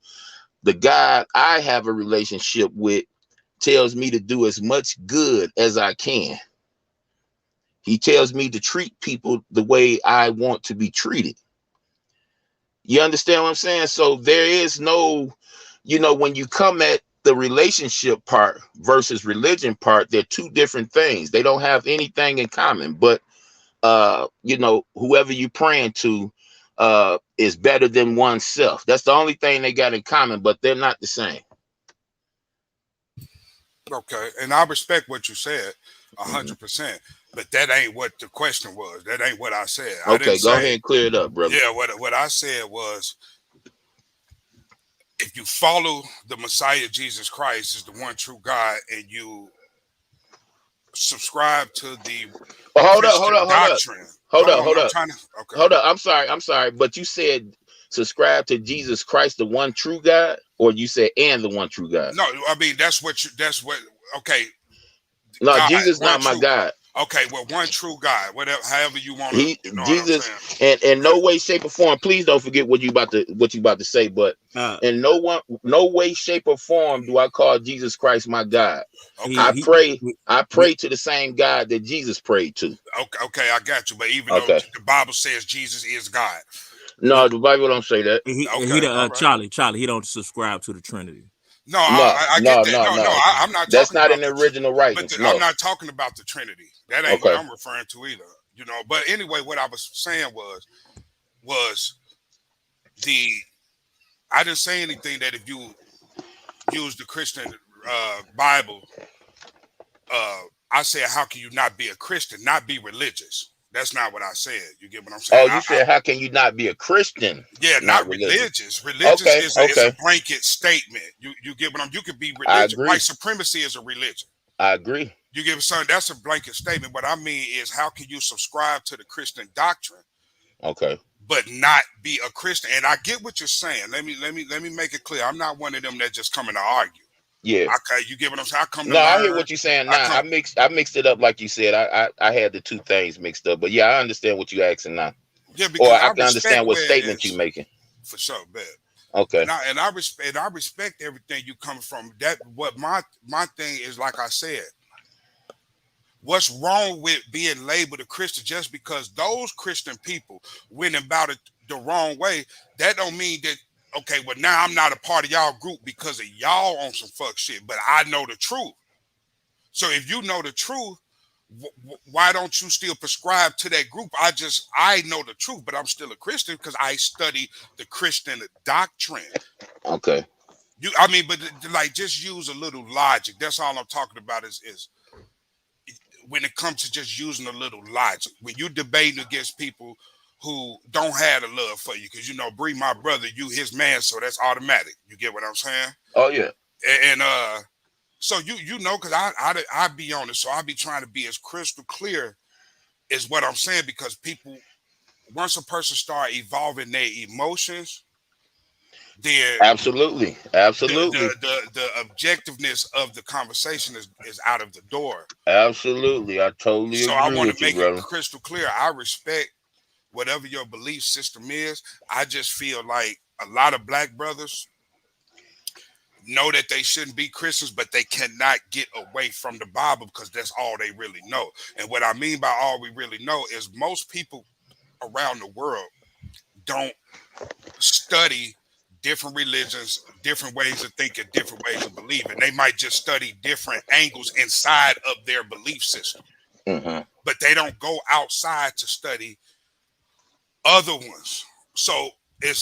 The God I have a relationship with tells me to do as much good as I can. He tells me to treat people the way I want to be treated. You understand what I'm saying? So there is no, when you come at the relationship part versus religion part, they're two different things. They don't have anything in common, but whoever you're praying to is better than oneself. That's the only thing they got in common, but they're not the same. Okay, and I respect what you said 100%, but that ain't what the question was. That ain't what I said. I Okay, didn't go ahead say. and clear it up, brother. Yeah, what I said was, if you follow the Messiah, Jesus Christ is the one true God, and you subscribe to the Hold up, Christian doctrine. hold Hold up, on, hold I'm up, trying to. Okay. hold up. I'm sorry, but you said subscribe to Jesus Christ, the one true God, or you said and the one true God? No, I mean that's what. Okay, No, God, Jesus one not my true. God. Okay, well, one true God, whatever, however you want to, He you know what I'm Jesus, saying? and in Okay, no way, shape, or form. Please don't forget what you about to say. But Uh, in no way, shape, or form do I call Jesus Christ my God. okay, I pray. I he pray to the same God that Jesus prayed to. okay, I got you. But even though Okay. the Bible says Jesus is God, No, the Bible don't say that. he okay, the all right. Charlie. He don't subscribe to the Trinity. No, No, I get no, that. no, No, no. I'm not That's talking not in about the the, original but writings. I'm No. not talking about the Trinity. That ain't what Okay. I'm referring to either. But anyway, what I was saying was the I didn't say anything that if you use the Christian Bible, I said, how can you not be a Christian, not be religious? That's not what I said. You get what I'm saying? Oh, you said how can you not be a Christian, Yeah, not not religious? religious. Religious Okay. is a Okay. blanket statement. You get what I'm. You could be I religious. White agree. supremacy is a religion. I agree. You give son. That's a blanket statement. What I mean is, how can you subscribe to the Christian doctrine Okay. but not be a Christian? And I get what you're saying. Let me make it clear. I'm not one of them that just coming to argue. Yeah. Okay, you get what I'm saying? I come to No, I hear learn. what you're saying. I Now come. I mixed it up like you said. I had the two things mixed up. But yeah, I understand what you're asking now. Yeah, Or because I I can respect understand what where it statement you're is making. for sure, bet. Okay. And I respect everything you coming from. That what my thing is. Like I said, what's wrong with being labeled a Christian just because those Christian people went about it the wrong way, that don't mean that, okay, well, now I'm not a part of y'all group because of y'all on some fuck shit, but I know the truth. So if you know the truth, why don't you still prescribe to that group? I know the truth, but I'm still a Christian because I study the Christian doctrine. Okay. But like, just use a little logic. That's all I'm talking about is when it comes to just using a little logic. When you debating against people who don't have the love for you, because Bree, my brother, you his man, so that's automatic. You get what I'm saying? Oh yeah. And so because I be on it, so I be trying to be as crystal clear as what I'm saying, because people, once a person start evolving their emotions, then Absolutely. Absolutely. the objectiveness of the conversation is out of the door. Absolutely. I totally So I agree want with to you, make it brother. crystal clear. I respect whatever your belief system is. I just feel like a lot of black brothers know that they shouldn't be Christians, but they cannot get away from the Bible because that's all they really know. And what I mean by all we really know is most people around the world don't study different religions, different ways of thinking, different ways of believing. They might just study different angles inside of their belief system, Mm-hmm. but they don't go outside to study other ones. So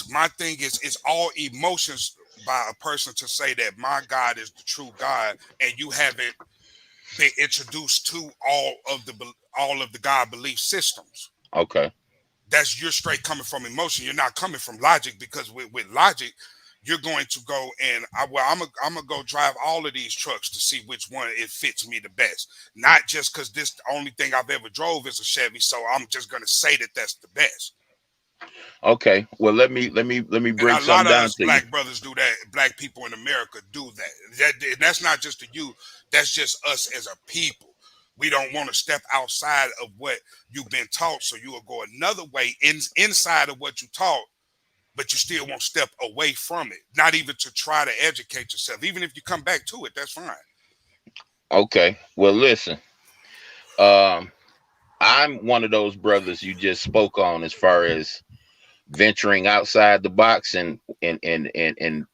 my thing is, it's all emotions by a person to say that my God is the true God, and you haven't been introduced to all of the God belief systems. Okay. You're straight coming from emotion. You're not coming from logic, because with logic, you're going to go and I'm gonna go drive all of these trucks to see which one it fits me the best. Not just because this the only thing I've ever drove is a Chevy, so I'm just gonna say that that's the best. Okay. Well, let me And break a lot something of down us to you. black brothers do that. Black people in America do that's not just to you. That's just us as a people. We don't want to step outside of what you've been taught, so you will go another way inside of what you taught, but you still won't step away from it. Not even to try to educate yourself. Even if you come back to it, that's fine. Okay. Well, listen. Um, I'm one of those brothers you just spoke on as far as venturing outside the box and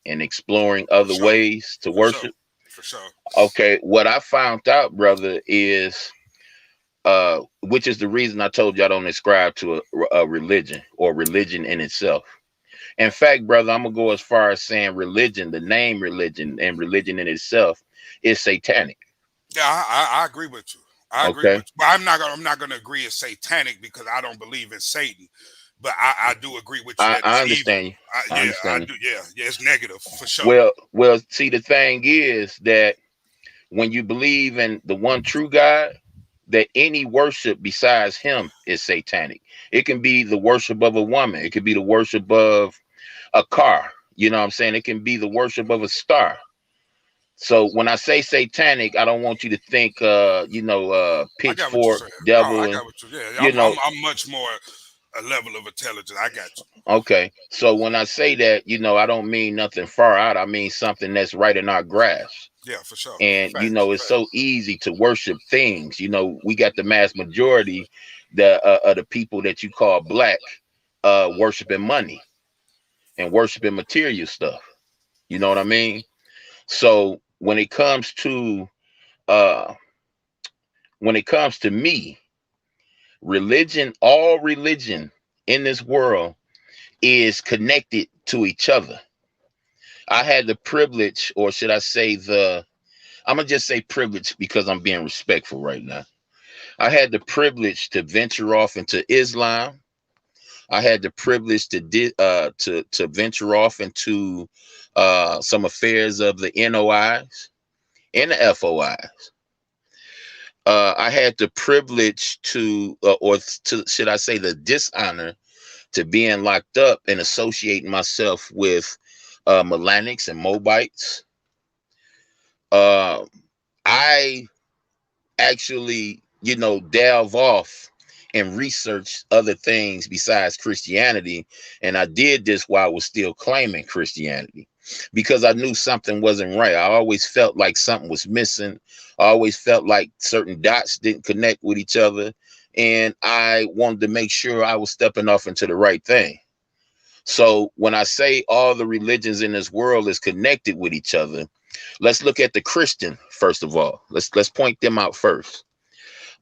exploring For other sure. ways to For sure. worship. For sure. Okay, what I found out, brother, is which is the reason I told you I don't ascribe to a religion or religion in itself. In fact, brother, I'm gonna go as far as saying religion, the name religion and religion in itself is satanic. Yeah, I agree with you. I agree with Okay. you. But I'm not gonna agree it's satanic because I don't believe in Satan. But I do agree with you that I it's evil. understand you. I Yeah, I understand you. do. Yeah, it's negative for sure. Well, see, the thing is that when you believe in the one true God, that any worship besides him is satanic. It can be the worship of a woman. It could be the worship of a car. You know what I'm saying? It can be the worship of a star. So when I say satanic, I don't want you to think, I got what you're pitchfork, saying. No, I devil, and got what you. Yeah, you know. I'm much more a level of intelligence. I got you. Okay, so when I say that, I don't mean nothing far out. I mean something that's right in our grasp. Yeah, for sure. And Facts. it's so easy to worship things. We got the mass majority, of the people that you call black, worshiping money and worshiping material stuff. You know what I mean? So uh when it comes to me, all religion in this world is connected to each other. I had the privilege, or should I say I'm gonna just say privilege because I'm being respectful right now. I had the privilege to venture off into Islam. I had the privilege to venture off into some affairs of the NOIs and the FOIs. I had the privilege should I say the dishonor, to being locked up and associating myself with Melanics and Mobites. I actually, delve off and research other things besides Christianity. And I did this while I was still claiming Christianity because I knew something wasn't right. I always felt like something was missing. I always felt like certain dots didn't connect with each other. And I wanted to make sure I was stepping off into the right thing. So when I say all the religions in this world is connected with each other, let's look at the Christian first of all. Let's point them out first.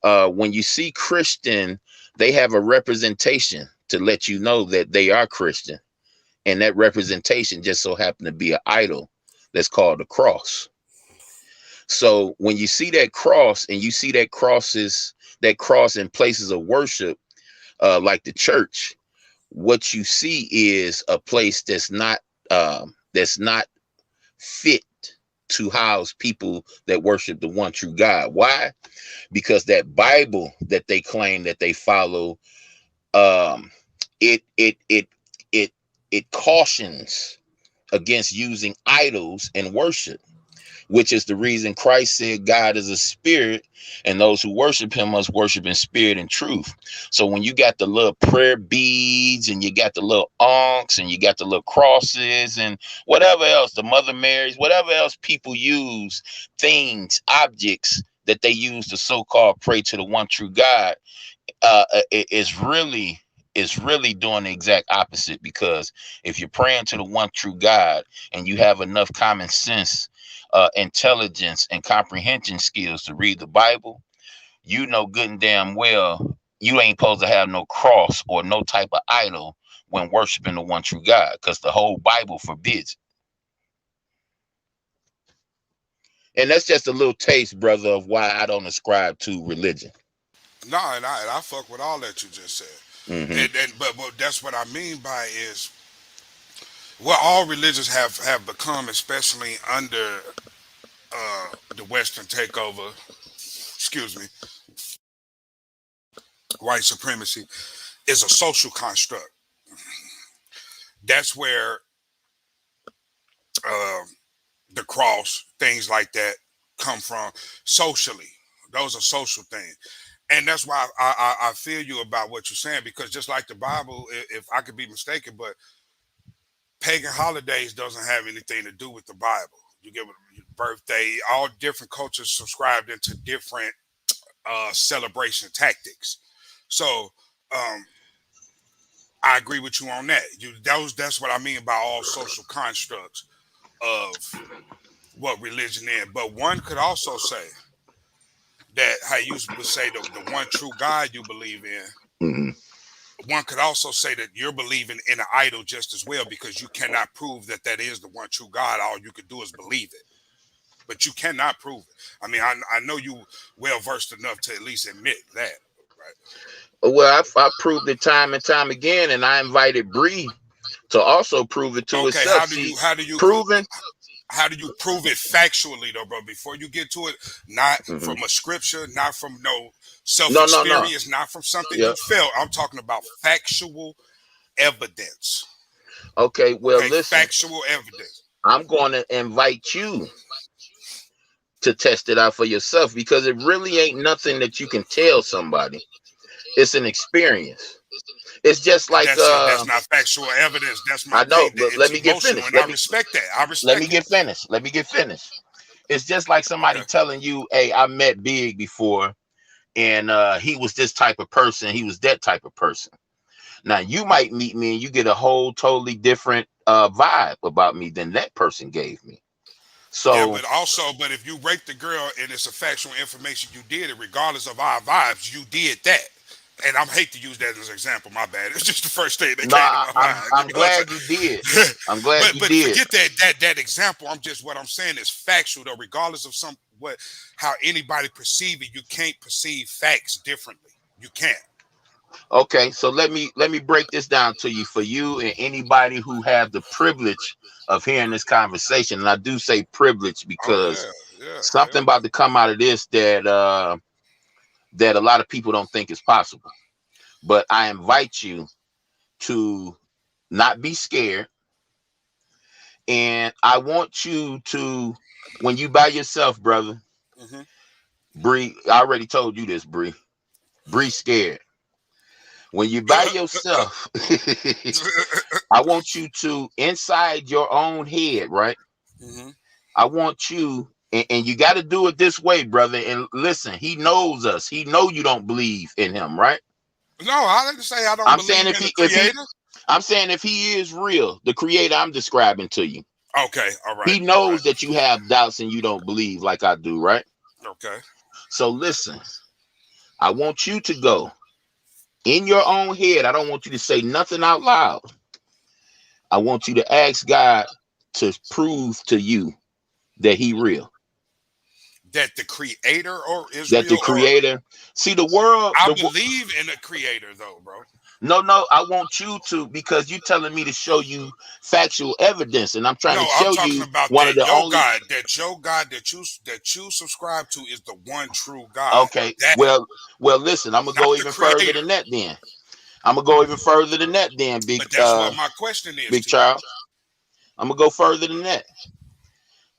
When you see Christian, they have a representation to let you know that they are Christian, and that representation just so happened to be an idol that's called a cross. So when you see that cross, and you see that cross in places of worship, like the church, what you see is a place that's not fit to house people that worship the one true God. Why? Because that Bible that they claim that they follow, it it it it it cautions against using idols in worship, which is the reason Christ said God is a spirit, and those who worship him must worship in spirit and truth. So when you got the little prayer beads, and you got the little ankhs, and you got the little crosses, and whatever else, the Mother Marys, whatever else people use, things, objects that they use to so-called pray to the one true God, is really doing the exact opposite. Because if you're praying to the one true God, and you have enough common sense, intelligence, and comprehension skills to read the Bible, you know good and damn well you ain't supposed to have no cross or no type of idol when worshiping the one true God, because the whole Bible forbids it. And that's just a little taste, brother, of why I don't ascribe to religion. No, and I fuck with all that you just said. But that's what I mean by is what all religions have become, especially under the Western takeover. Excuse me, white supremacy is a social construct. That's where uh, the cross, things like that, come from socially. Those are social things. And that's why I feel you about what you're saying, because just like the Bible, if I could be mistaken, but pagan holidays doesn't have anything to do with the Bible. You get your birthday, all different cultures subscribed into different celebration tactics. So I agree with you on that. That's what I mean by all social constructs of what religion is. But one could also say that how you would say the one true God you believe in. One could also say that you're believing in an idol just as well, because you cannot prove that is the one true God. All you could do is believe it, but you cannot prove it. I mean, I know you well versed enough to at least admit that, right? Well, I proved it time and time again, and I invited Bree to also prove it to Okay, herself. how do you prove it factually though, bro? Before you get to it, not from a scripture, not from no self-experience, not from something you felt. I'm talking about factual evidence. Okay, well, listen. Factual evidence. I'm going to invite you to test it out for yourself, because it really ain't nothing that you can tell somebody. It's an experience. It's just like that's not factual evidence. That's my I know, thing. but let me get finished. I respect that. Let me get finished. It's just like somebody telling you, "Hey, I met Big before, and he was this type of person. He was that type of person." Now you might meet me and you get a whole totally different vibe about me than that person gave me. So yeah, but if you rate the girl and it's a factual information, you did it regardless of our vibes. You did that. And I hate to use that as an example. My bad. It's just the first thing that came to my mind. I'm glad you did. I'm glad you did. But forget that example. What I'm saying is factual though. Regardless of how anybody perceive it, you can't perceive facts differently. You can't. Okay, so let me break this down to you, for you and anybody who have the privilege of hearing this conversation. And I do say privilege because something about to come out of this that a lot of people don't think is possible. But I invite you to not be scared. And I want you to, when you by yourself, brother, Bree, I already told you this, Bree. Bree scared. When you by yourself, I want you to, inside your own head, right? I want you, and you got to do it this way, brother. And listen, he knows us. He know you don't believe in him, right? No, I didn't say I don't believe in the creator. I'm saying if he is real, the creator I'm describing to you, Okay, all right. he knows that you have doubts and you don't believe like I do, right? Okay. So listen, I want you to go in your own head. I don't want you to say nothing out loud. I want you to ask God to prove to you that he real. That the creator or is That the real, or creator, see the world. I believe in the creator though, bro. No, I want you to, because you telling me to show you factual evidence, and I'm trying No, to I'm show talking you about one of that the your only. God, that you subscribe to is the one true God. Okay, That, well, listen, I'm gonna not go the even further creator. than that. Then I'm gonna go even further than that. Then But that's what my question is big to you. Charles, I'm gonna go further than that.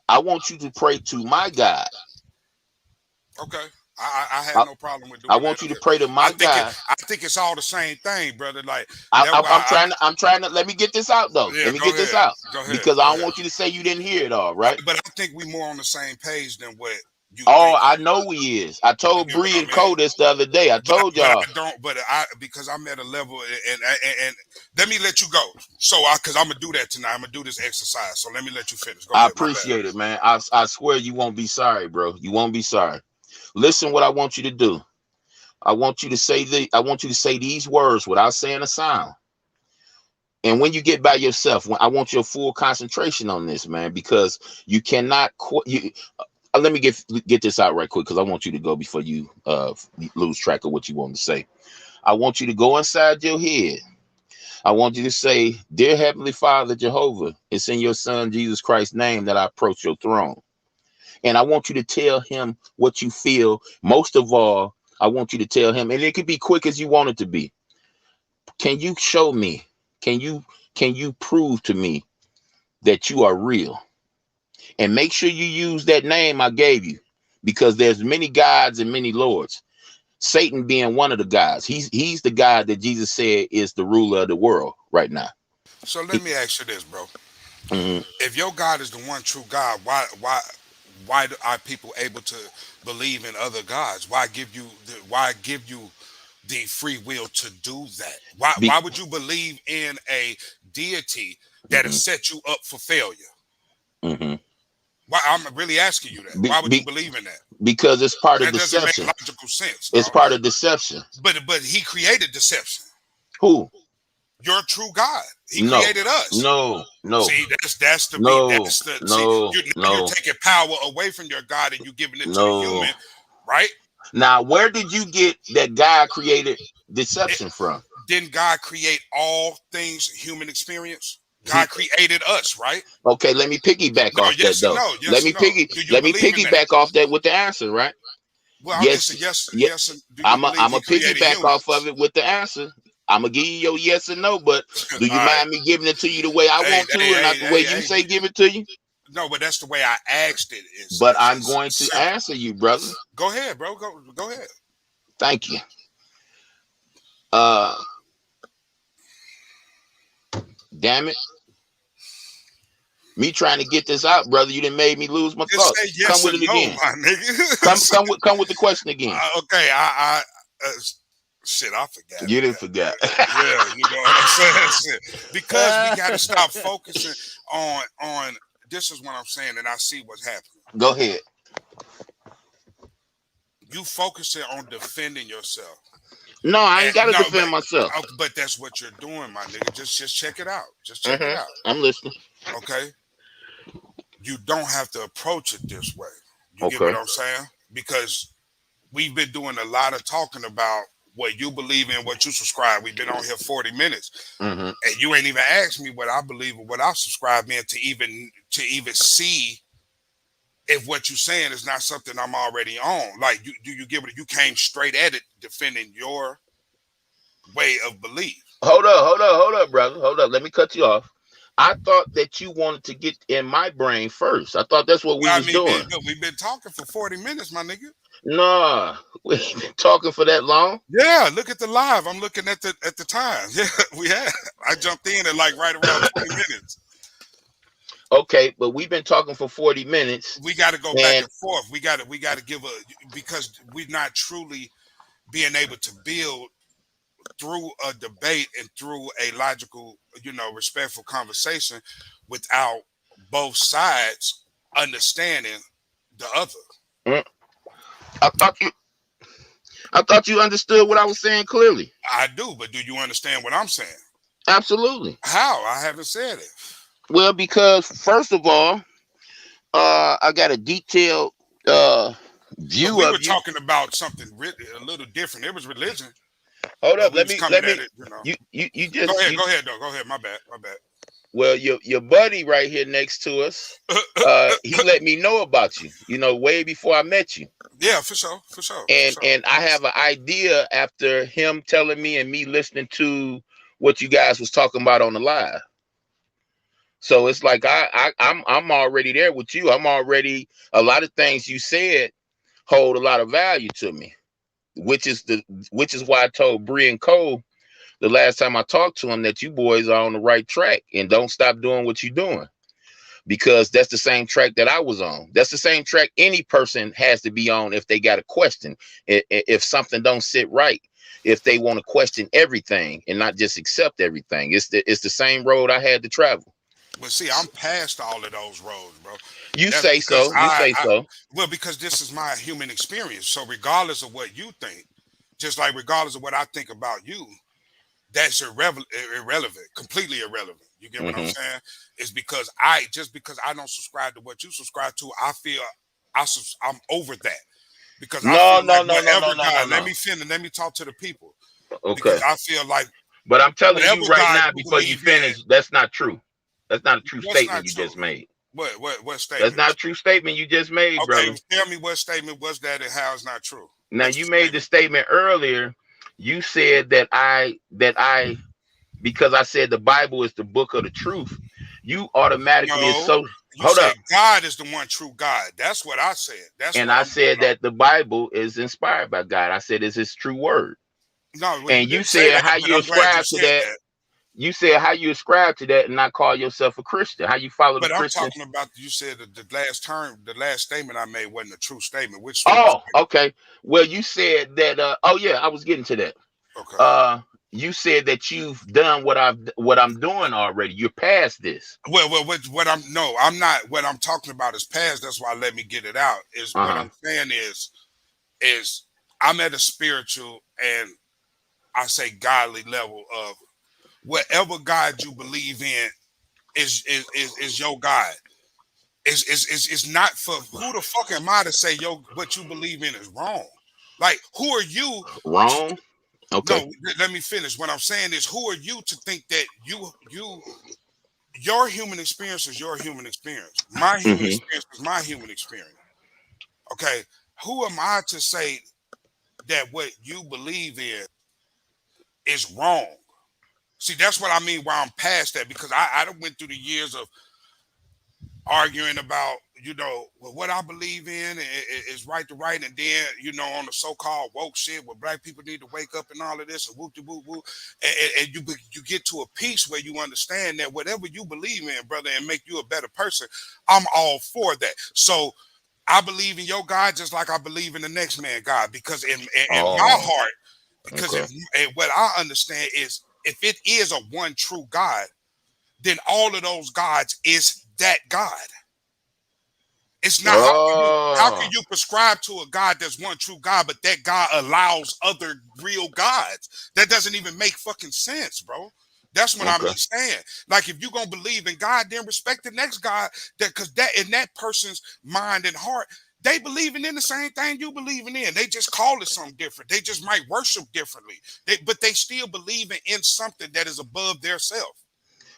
I want you to pray to my God. Okay. I have I, no problem with I doing want that you to either. pray to my God. I think it's all the same thing, brother. Like that I'm why I'm trying to let me get this out though. yeah, Let me get this out Go ahead. because Go I don't ahead. want you to say you didn't hear it all, right? But I think we more on the same page than what you Oh, thinking. I know he is. I You told get what Bree I and mean? Cole this the other day. I told But y'all. I don't. But I because I'm at a level, and let me let you go. So because I'm gonna do that tonight. I'm gonna do this exercise. So let me let you finish. Go I ahead. My bad. appreciate it, man. I swear you won't be sorry, bro. You won't be sorry. Listen, what I want you to do. I want you to say these words without saying a sound. And when you get by yourself, I want your full concentration on this, man, because you cannot quit. Let me get this out right quick because I want you to go before you lose track of what you want to say. I want you to go inside your head. I want you to say, "Dear Heavenly Father, Jehovah, it's in your Son Jesus Christ's name that I approach your throne." And I want you to tell him what you feel. Most of all, I want you to tell him, and it could be quick as you want it to be. Can you show me? Can you prove to me that you are real? And make sure you use that name I gave you, because there's many gods and many lords. Satan being one of the gods. He's the God that Jesus said is the ruler of the world right now. So let me ask you this, bro. Mhm. If your God is the one true God, why are people able to believe in other gods? Why give you the free will to do that? Be, Why would you believe in a deity that has mhm, set you up for failure? mhm. Why, I'm really asking you that. Be, Why would you be, believe in that? because it's part of That doesn't make deception. logical sense, It's dog. part of deception. But he created deception. Who? Your true God. He No, created us. no, no, See, no, that's the see. no, You're no, taking power away from your God and you giving it to the no. human, right? Now, where did you get that God created It, deception from? didn't God create all things human experience? He God created us, right? Okay. Let me piggyback No, off that yes or though. no, yes or no. Do you Let me believe in that? piggyback off that with the answer, right? Well, it's a Yes, yes, yeah. yes. Do you believe I'm He a created piggyback off of humans? it with the answer. I'm gonna give you your yes or no, but do All you right. mind me giving it to you the way I Hey, want to, and not the way you hey. say give it to you? No, but that's the way I asked it. But I'm Is going to simple. answer you, brother. Go ahead, bro. Go ahead. Thank you. Uh, damn it. Me trying to get this out, brother. You done made me lose my Just say thoughts. Come yes or with it no, again. my nigga. Come with the question again. Okay, uh, shit, I forgot You it. didn't forget. Yeah, you know what I'm saying? Shit. Because we got to stop focusing on. This is what I'm saying, and I see what's happening. Go ahead. You focusing on defending yourself. No, I ain't got to No, defend myself. but that's what you're doing, my nigga. Just check it out. Just check it out. I'm listening. Okay. You don't have to approach it this way. You get Okay. what I'm saying? Because we've been doing a lot of talking about what you believe in, what you subscribe. We've been on here 40 minutes, and you ain't even asked me what I believe or what I subscribe in to even see if what you're saying is not something I'm already on. Like, you get what you came straight at it, defending your way of belief. Hold up, brother. Hold up. Let me cut you off. I thought that you wanted to get in my brain first. I thought that's what we Well, I was mean, doing. we've been talking for 40 minutes, my nigga. Nah, we ain't been talking for that long. Yeah, look at the live. I'm looking at the time. Yeah, we had. I jumped in at like right around 20 minutes. Okay, but we've been talking for 40 minutes. We got to go back And and forth. We got to give because we're not truly being able to build through a debate and through a logical, respectful conversation without both sides understanding the other. Mm. I thought you understood what I was saying clearly. I do, but do you understand what I'm saying? Absolutely. How? I haven't said it. Well, because first of all, I got a detailed view We of were you. talking about something a little different. It was religion. Hold up, We let was me coming at it, you Go just ahead, go ahead, though. Go ahead. My bad. well, your buddy right here next to us, he let me know about you, way before I met you. Yeah, for sure. And I have an idea after him telling me and me listening to what you guys was talking about on the live. So it's like I'm already there with you. I'm already, a lot of things you said hold a lot of value to me, which is why I told Bree and Cole the last time I talked to him that you boys are on the right track and don't stop doing what you're doing, because that's the same track that I was on. That's the same track any person has to be on if they got a question, if something don't sit right, if they want to question everything and not just accept everything. It's the same road I had to travel. But see, I'm past all of those roads, bro. You That's say because so. You say so. well, because this is my human experience. So regardless of what you think, just like regardless of what I think about you, that's irrelevant, completely irrelevant. You get what I'm Mm-hmm. saying? It's because because I don't subscribe to what you subscribe to, I feel I'm over that. Because I No, feel no, like no, no, no, whatever no, no, God, let no. me finish, let me talk to the people. Okay. Because I feel like But I'm telling whatever you right God now, you before you believe in, finish, that's not true. That's not a true what's statement not you true? just made. What That's statement? not a true statement you just made, Okay, brother. tell me what statement was that and how it's not true. Now What's you the made the statement? statement earlier. You said that I because I said the Bible is the book of the truth, you automatically No, associate. you Hold said up. God is the one true God. That's what I said. That's And what I I'm going said on. that the Bible is inspired by God. I said it's his true word. No, well, you And you didn't say said that, how but you I'm glad you ascribe to said that. that. You said how you ascribe to that and not call yourself a Christian. How you follow the But I'm Christian. talking about you said that the last statement I made wasn't a true statement. Which Oh, statement? okay. Well, you said that oh yeah, I was getting to that. Okay. Uh you said that you've done what I'm doing already. You're past this. Well, what I'm not. What I'm talking about is past. That's why let me get it out. Is what Uh-huh. I'm saying is I'm at a spiritual and I say godly level of whatever God you believe in is your God. It's not for who the fuck am I to say what you believe in is wrong. Like who are you to Wrong. Okay. no, let me finish. What I'm saying is who are you to think that your human experience is your human experience. My human Mm-hmm. experience is my human experience. Okay. Who am I to say that what you believe in is wrong? See, that's what I mean why I'm past that, because I done went through the years of arguing about, well, what I believe in is right to right, and then, on the so-called woke shit where black people need to wake up and all of this and whoop de whoop whoop, and you get to a piece where you understand that whatever you believe in, brother, and make you a better person, I'm all for that. So I believe in your God just like I believe in the next man God, because in my Oh, heart, because okay. what I understand is if it is a one true God, then all of those gods is that God. It's not how can Oh, you prescribe to a God that's one true God, but that God allows other real gods? That doesn't even make fucking sense, bro. That's what I'm okay. saying. Like if you're gonna believe in God, then respect the next God, that because that in that person's mind and heart, they believing in the same thing you believing in. They just call it something different. They just might worship differently. But they still believing in something that is above their self.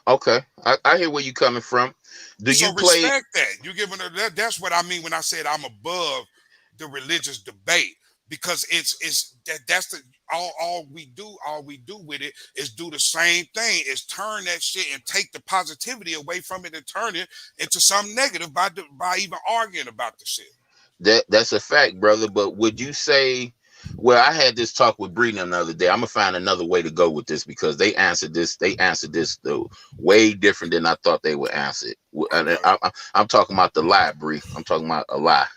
Okay. I hear where you coming from. Do So you play? respect that. You giving that's what I mean when I said I'm above the religious debate, because that's the all we do with it is do the same thing, is turn that shit and take the positivity away from it and turn it into something negative by even arguing about the shit. That's a fact, brother. But would you say, well, I had this talk with Bree the other day. I'm gonna find another way to go with this because they answered this. They answered this though way different than I thought they would answer it. And Okay. I'm talking about the lie, Bree. I'm talking about a lie.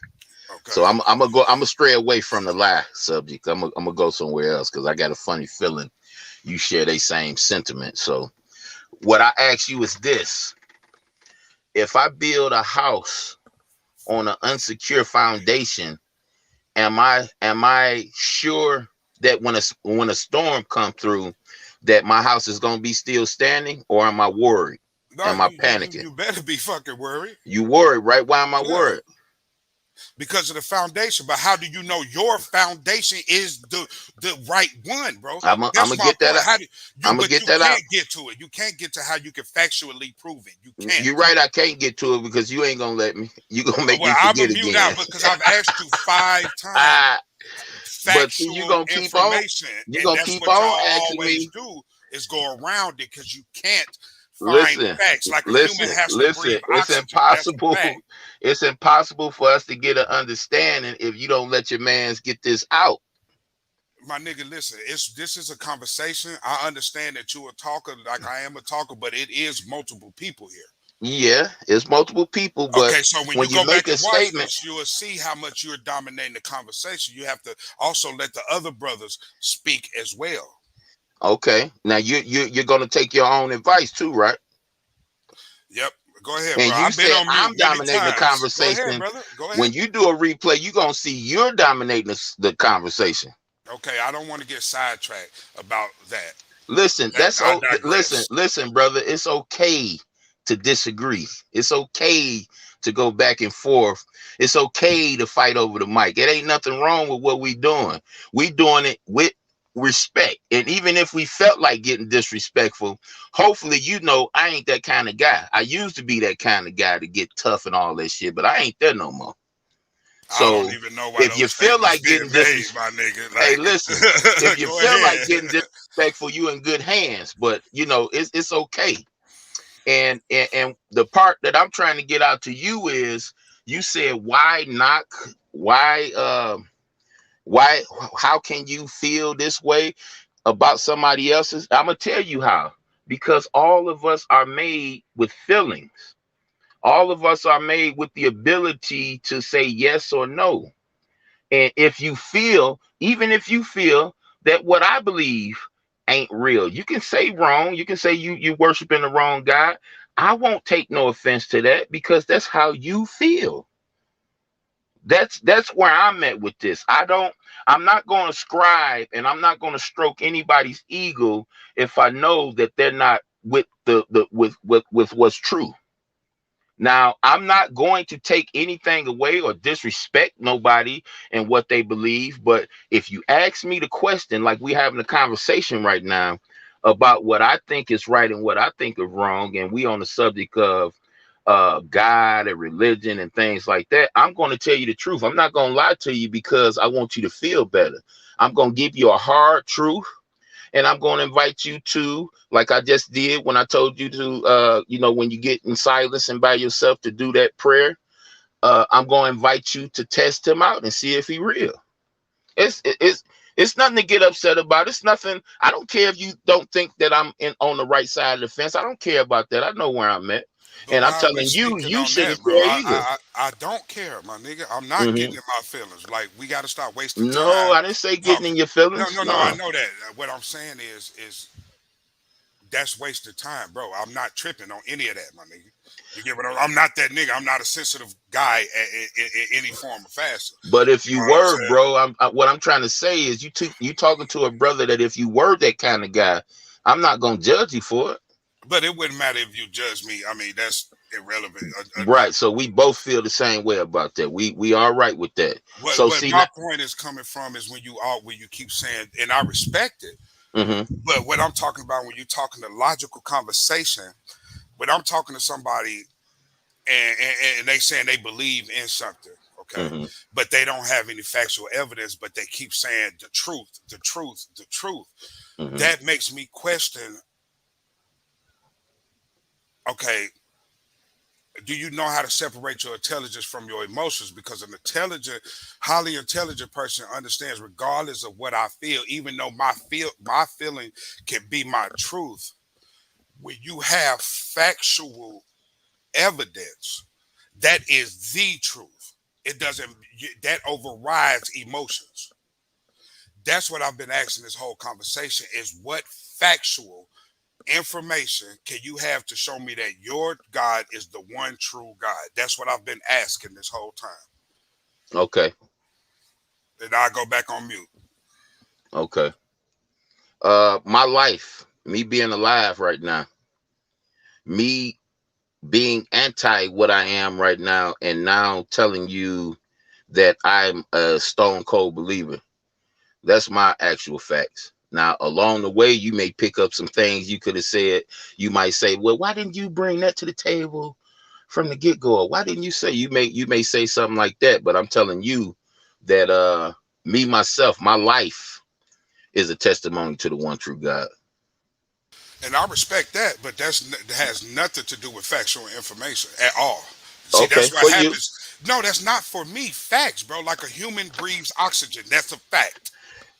So Okay. I'm gonna go. I'm gonna stray away from the lie subject. I'm gonna go somewhere else because I got a funny feeling you share the same sentiment. So what I ask you is this: if I build a house on an unsecure foundation, am I sure that when a storm come through, that my house is gonna be still standing, or am I worried? No, Am I panicking? you better be fucking worried. You worried, right? Why am I Yeah. worried? Because of the foundation. But how do you know your foundation is the right one, bro? I'm That's gonna my get that point. out. How do you? I'm gonna But get you that out. can't get to it. You can't get to how you can factually prove it. You can't. You're right. I can't get to it because you ain't gonna let me. You gonna make Well, me I'm a forget mute again. out because I've asked you 5 times Ah, but see, you factual gonna keep on. information, You and gonna that's keep what on y'all asking always me. do is go around it because you can't find Listen, facts. Like a human listen, has to listen. breathe It's oxygen. That's a impossible. fact. It's impossible for us to get an understanding if you don't let your mans get this out. My nigga, listen, this is a conversation. I understand that you're a talker, like I am a talker, but it is multiple people here. Yeah, it's multiple people, but Okay, so when you when you go back make a and watch statement, this, you will see how much you're dominating the conversation. You have to also let the other brothers speak as well. okay, now you're gonna take your own advice too, right? Yep. Go ahead, bro. And you I've been said on mute I'm many dominating the times. Go ahead, conversation. brother. Go ahead. When you do a replay, you're gonna see you're dominating the conversation. Okay, I don't want to get sidetracked about that. Listen, I digress. listen, brother. It's okay to disagree. It's okay to go back and forth. It's okay to fight over the mic. It ain't nothing wrong with what we doing. We doing it with respect. And even if we felt like getting disrespectful, hopefully I ain't that kind of guy. I used to be that kind of guy to get tough and all that shit, but I ain't there no more. I don't So even know why if you those feel statements like being getting made, disrespectful, my nigga. hey, listen, if Like, you go feel like ahead. getting disrespectful, you in good hands. But it's okay. And the part that I'm trying to get out to you is, you said, why knock? Why how can you feel this way about somebody else's? I'm gonna tell you how. Because all of us are made with feelings. All of us are made with the ability to say yes or no. And even if you feel that what I believe ain't real, you can say wrong. You can say you worshiping the wrong God. I won't take no offense to that because that's how you feel. That's where I'm at with this. I'm not going to scribe, and I'm not going to stroke anybody's ego if I know that they're not with with what's true. Now, I'm not going to take anything away or disrespect nobody and what they believe. But if you ask me the question, like we having a conversation right now about what I think is right and what I think is wrong, and we on the subject of God and religion and things like that, I'm going to tell you the truth. I'm not going to lie to you because I want you to feel better. I'm going to give you a hard truth, and I'm going to invite you to, like I just did when I told you to, when you get in silence and by yourself, to do that prayer. I'm going to invite you to test him out and see if he real. It's nothing to get upset about. It's nothing. I don't care if you don't think that I'm on the right side of the fence. I don't care about that. I know where I'm at. But And I'm why are we telling you, speaking you on shouldn't that, bro? care either. I don't care, my nigga. I'm not Hmm. getting in my feelings. Like, we got to stop wasting No, time I didn't say getting talking. in your No, feelings. no, no. I No. know that. What I'm saying is that's wasted time, bro. I'm not tripping on any of that, my nigga. You get what I'm not that nigga. I'm not a sensitive guy in any form or fashion. But if You know you what I'm were, saying? bro, what I'm trying to say is, you talking to a brother that if you were that kind of guy, I'm not gonna judge you for it. But it wouldn't matter if you judge me. I mean, that's irrelevant. Right. So we both feel the same way about that. We all right with that. So What see my now. point is coming from is when you keep saying, and I respect it. Hmm. But what I'm talking about when you're talking to logical conversation, when I'm talking to somebody and they saying they believe in something, okay, Hmm. but they don't have any factual evidence, but they keep saying the truth, the truth, the truth. Hmm. That makes me question, okay, do you know how to separate your intelligence from your emotions? Because an intelligent, highly intelligent person understands, regardless of what I feel, even though my feeling can be my truth. When you have factual evidence, that is the truth. It doesn't, that overrides emotions. that's what I've been asking this whole conversation is what factual information can you have to show me that your God is the one true God? That's what I've been asking this whole time. Okay. And I'll go back on mute. Okay. My life, me being alive right now, me being anti what I am right now, and now telling you that I'm a stone cold believer. That's my actual facts. Now, along the way, you may pick up some things you could have said. You might say, well, why didn't you bring that to the table from the get-go? Why didn't you say? You may say something like that, but I'm telling you that me, myself, my life is a testimony to the one true God. And I respect that, but that has nothing to do with factual information at all. See, Okay, that's for what you. happens. No, that's not for me. Facts, bro. Like a human breathes oxygen. That's a fact.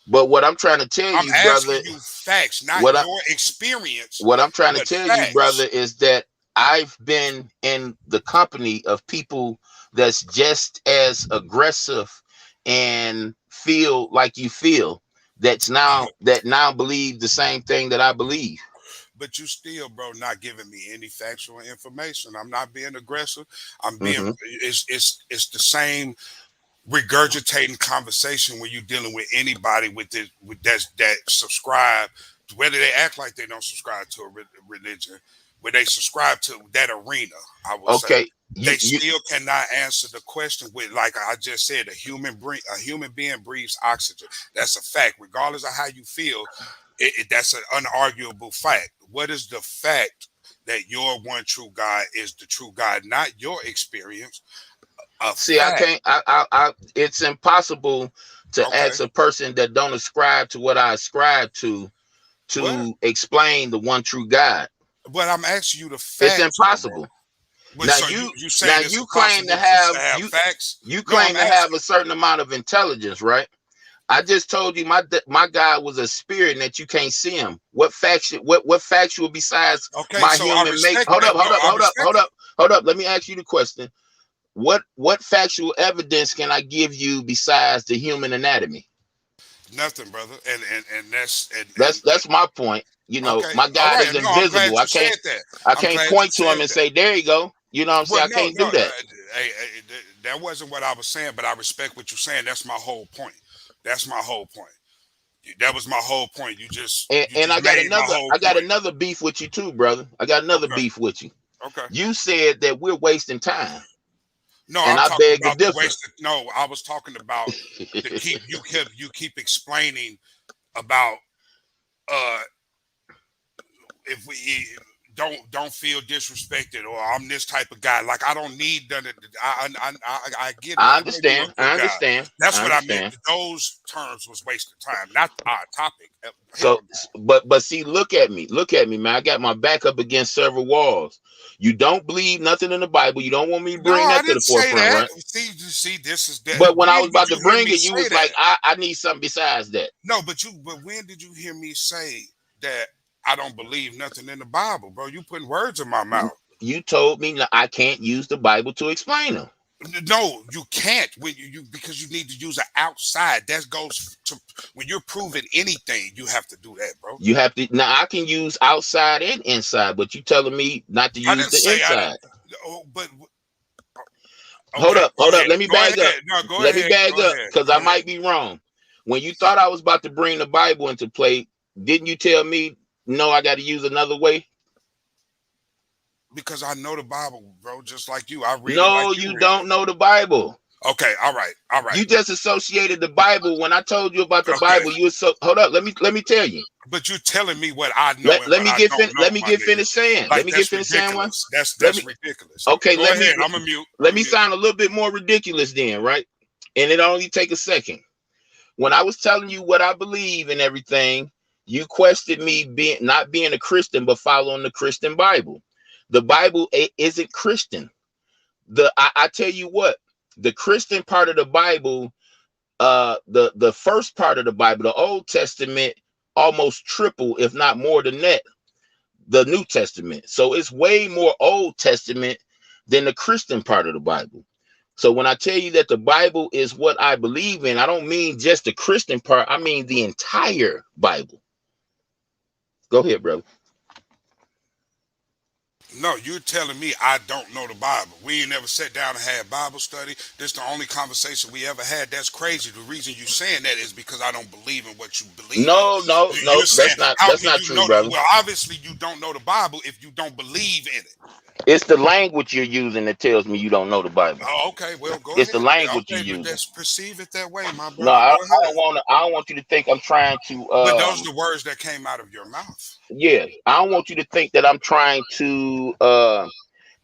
But what I'm trying to tell I'm you, asking brother, you facts, not what I your experience, what I'm trying to but tell you, brother, facts. is that I've been in the company of people that's just as aggressive and feel like you feel, that now believe the same thing that I believe. But you still, bro, not giving me any factual information. I'm not being aggressive. I'm being. Mm-hmm. It's the same regurgitating conversation when you're dealing with anybody with that subscribe, whether they act like they don't subscribe to a religion, when they subscribe to that arena, I would say Okay, they still cannot answer the question with, like I just said, a human being breathes oxygen. That's a fact, regardless of how you feel. That's an unarguable fact. What is the fact that your one true God is the true God, not your experience? See, I can't. It's impossible to Okay. ask a person that don't ascribe to what I ascribe to What? explain the one true God. But I'm asking you the It's facts, though, bro. impossible. But Now so you you now saying it's you claim to impossible to have have facts? you No, I'm claim to have asking. a certain amount of intelligence, right? I just told you my God was a spirit and that you can't see him. What factual besides Okay, my so I human make? respect Hold that. up, No, hold up, I hold up, respect hold it. up, hold up. Let me ask you the question. What factual evidence can I give you besides the human anatomy? Nothing, brother. And That's my point. You know, okay. my All God right. is No, I'm glad invisible. you said that. I I'm can't glad you point to him said and that. say, there you go. You know what I'm saying? Well, I no, can't no. do that. That wasn't what I was saying, but I respect what you're saying. That's my whole point. That's my whole point. That was my whole point. You just And made my whole I got point. another beef with you too, brother. I got another Okay. beef with you. Okay. You said that we're wasting time, No, and I'm I talking beg to about the differ. wasted. No, I was talking about the keep. You keep explaining about if we don't feel disrespected or I'm this type of guy. Like I don't need none of. I get it. I I know you're a understand. good I guy. understand. That's I what I meant. understand. Those terms was wasting time, not our topic. So, Hell but see, look at me, man. I got my back up against several walls. You don't believe nothing in the Bible. You don't want me to no. No, bring I that to the didn't say forefront, that. right? See, this is that. But when I When was did about to you hear bring me it, you say was that? like, I need something besides that. No, but when did you hear me say that I don't believe nothing in the Bible, bro? You putting words in my mouth. You told me I can't use the Bible to explain them. No, you can't when you because you need to use an outside. That goes to when you're proving anything, you have to do that, bro. You have to now. I can use outside and inside, but you telling me not to I use didn't the say I didn't. inside. Oh, but Hold okay, up, go hold up. ahead. Let me Go bag up. ahead. No, go Let me ahead. bag Go up ahead. because Go I ahead. might be wrong. When you thought I was about to bring the Bible into play, didn't you tell me no? I got to use another way. Because I know the Bible, bro, just like you. I read it like No, you you read don't know the Bible. it. Okay, all right, all right. You just associated the Bible. When I told you about the Okay. Bible, hold up. Let me tell you. But you're telling me what I know Let, and let what me I get don't fin- know, let me my get nigga. finished saying. Let Like me get that's finished saying one. ridiculous. That's Let that's me ridiculous. okay. Go ahead. I'm a mute. Let me sound a little bit more ridiculous then, right? And it only take a second. When I was telling you what I believe and everything, you questioned me not being a Christian, but following the Christian Bible. The Bible isn't Christian. I tell you what, the Christian part of the Bible, the first part of the Bible, the Old Testament, almost triple, if not more than that, the New Testament. So it's way more Old Testament than the Christian part of the Bible. So when I tell you that the Bible is what I believe in, I don't mean just the Christian part. I mean the entire Bible. Go ahead, brother. No, you're telling me I don't know the Bible. We ain't never sat down and had Bible study. This the only conversation we ever had. That's crazy. The reason you saying that is because I don't believe in what you believe in. No, no, no. You're saying, how That's can not you true, know? brother. Well, obviously you don't know the Bible if you don't believe in it. It's the language you're using that tells me you don't know the Bible. Oh, okay. Well, go It's ahead. the language Okay, you're using. let's perceive it that way, my No, brother. Go I ahead. don't want to. I don't want you to think I'm trying to. But those are the words that came out of your mouth. Yeah, I don't want you to think that I'm trying to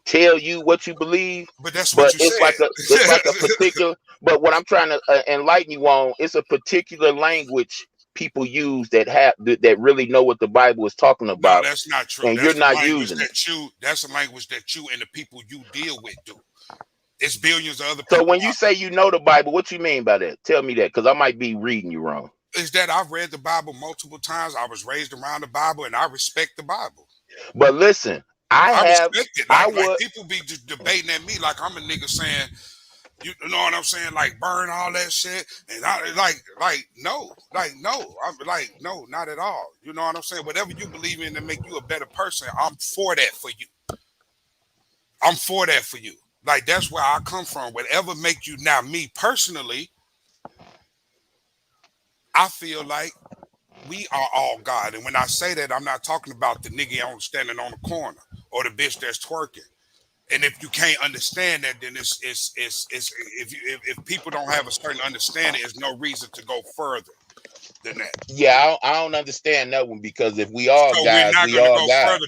tell you what you believe. But that's what But you it's like a said. particular. But what I'm trying to enlighten you on, it's a particular language people use that really know what the Bible is talking No, about, that's not true. and you're That's the not language using it. that's the language that you and the people you deal with do. It's billions of other So people when you out say you know the Bible, what you mean by that? Tell me that, because I might be reading you wrong. there. Is that I've read the Bible multiple times. I was raised around the Bible and I respect the Bible. But listen, I respect it. I Like would. people be just debating at me like I'm a nigga saying, you know what I'm saying? Like burn all that shit. And I no, I'm like, no, not at all. You know what I'm saying? Whatever you believe in to make you a better person, I'm for that for you. I'm for that for you. Like that's where I come from. Whatever make you now, me personally, I feel like we are all God. And when I say that, I'm not talking about the nigga standing on the corner or the bitch that's twerking. And if you can't understand that, then it's if people don't have a certain understanding, there's no reason to go further than that. Yeah, I don't understand that one, because if we all So we're guys, not we going to all go guys. further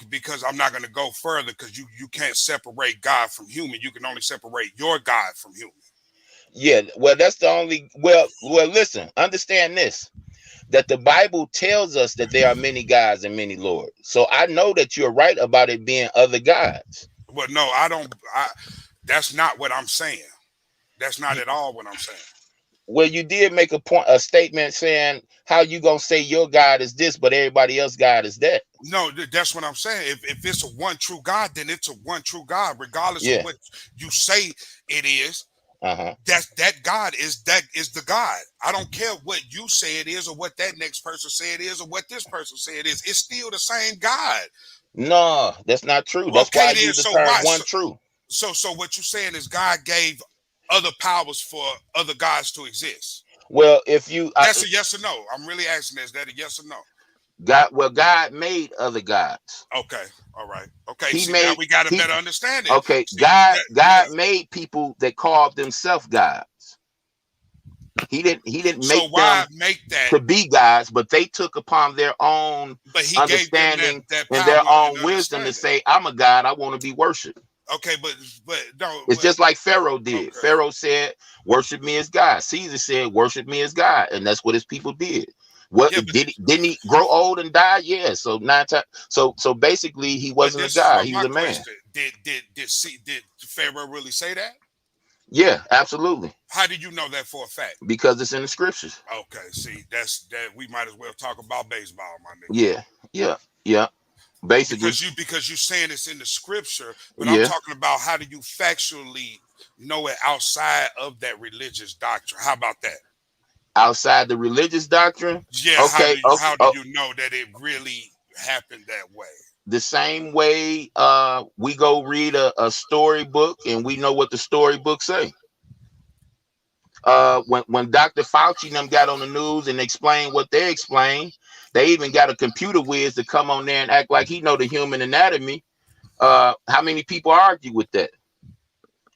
because I'm not going to go further because you can't separate God from human. You can only separate your God from human. Yeah, well, that's the only. Well, listen, understand this, that the Bible tells us that there are many gods and many lords. So I know that you're right about it being other gods. Well, no, I don't. That's not what I'm saying. That's not at all what I'm saying. Well, you did make a statement saying how you gonna say your God is this, but everybody else God is that. No, that's what I'm saying. If it's a one true God, then it's a one true God, regardless Yeah. of what you say it is. Uh-huh. That God is the God. I don't care what you say it is or what that next person say it is or what this person say it is. It's still the same God. No, that's not true. That's why I Then use the so term why? one true. So what you're saying is God gave other powers for other gods to exist. Well, if you That's a yes or no. I'm really asking, is that a yes or no? God made other gods. Okay, all right. Okay, He now we got a better understanding. Okay, See, God made people that called themselves gods. He didn't make them to be gods, but they took upon their own understanding and their own wisdom to say, I'm a God, I want to be worshipped. Okay, but no, it's just like Pharaoh did. Okay. Pharaoh said, worship me as God. Caesar said, worship me as God, and that's what his people did. What didn't he grow old and die? Yeah. So 9 times. So basically, he wasn't a god. He was a man. Did Pharaoh really say that? Yeah, absolutely. How do you know that for a fact? Because it's in the scriptures. Okay, see, that we might as well talk about baseball, my nigga. Yeah. Basically, because you're saying it's in the scripture, but I'm talking about how do you factually know it outside of that religious doctrine? How about that? Outside the religious doctrine? Yeah. Okay. How do you know that it really happened that way? The same way we go read a storybook and we know what the storybook say. When Dr. Fauci and them got on the news and explained what they explained, they even got a computer whiz to come on there and act like he know the human anatomy. How many people argue with that?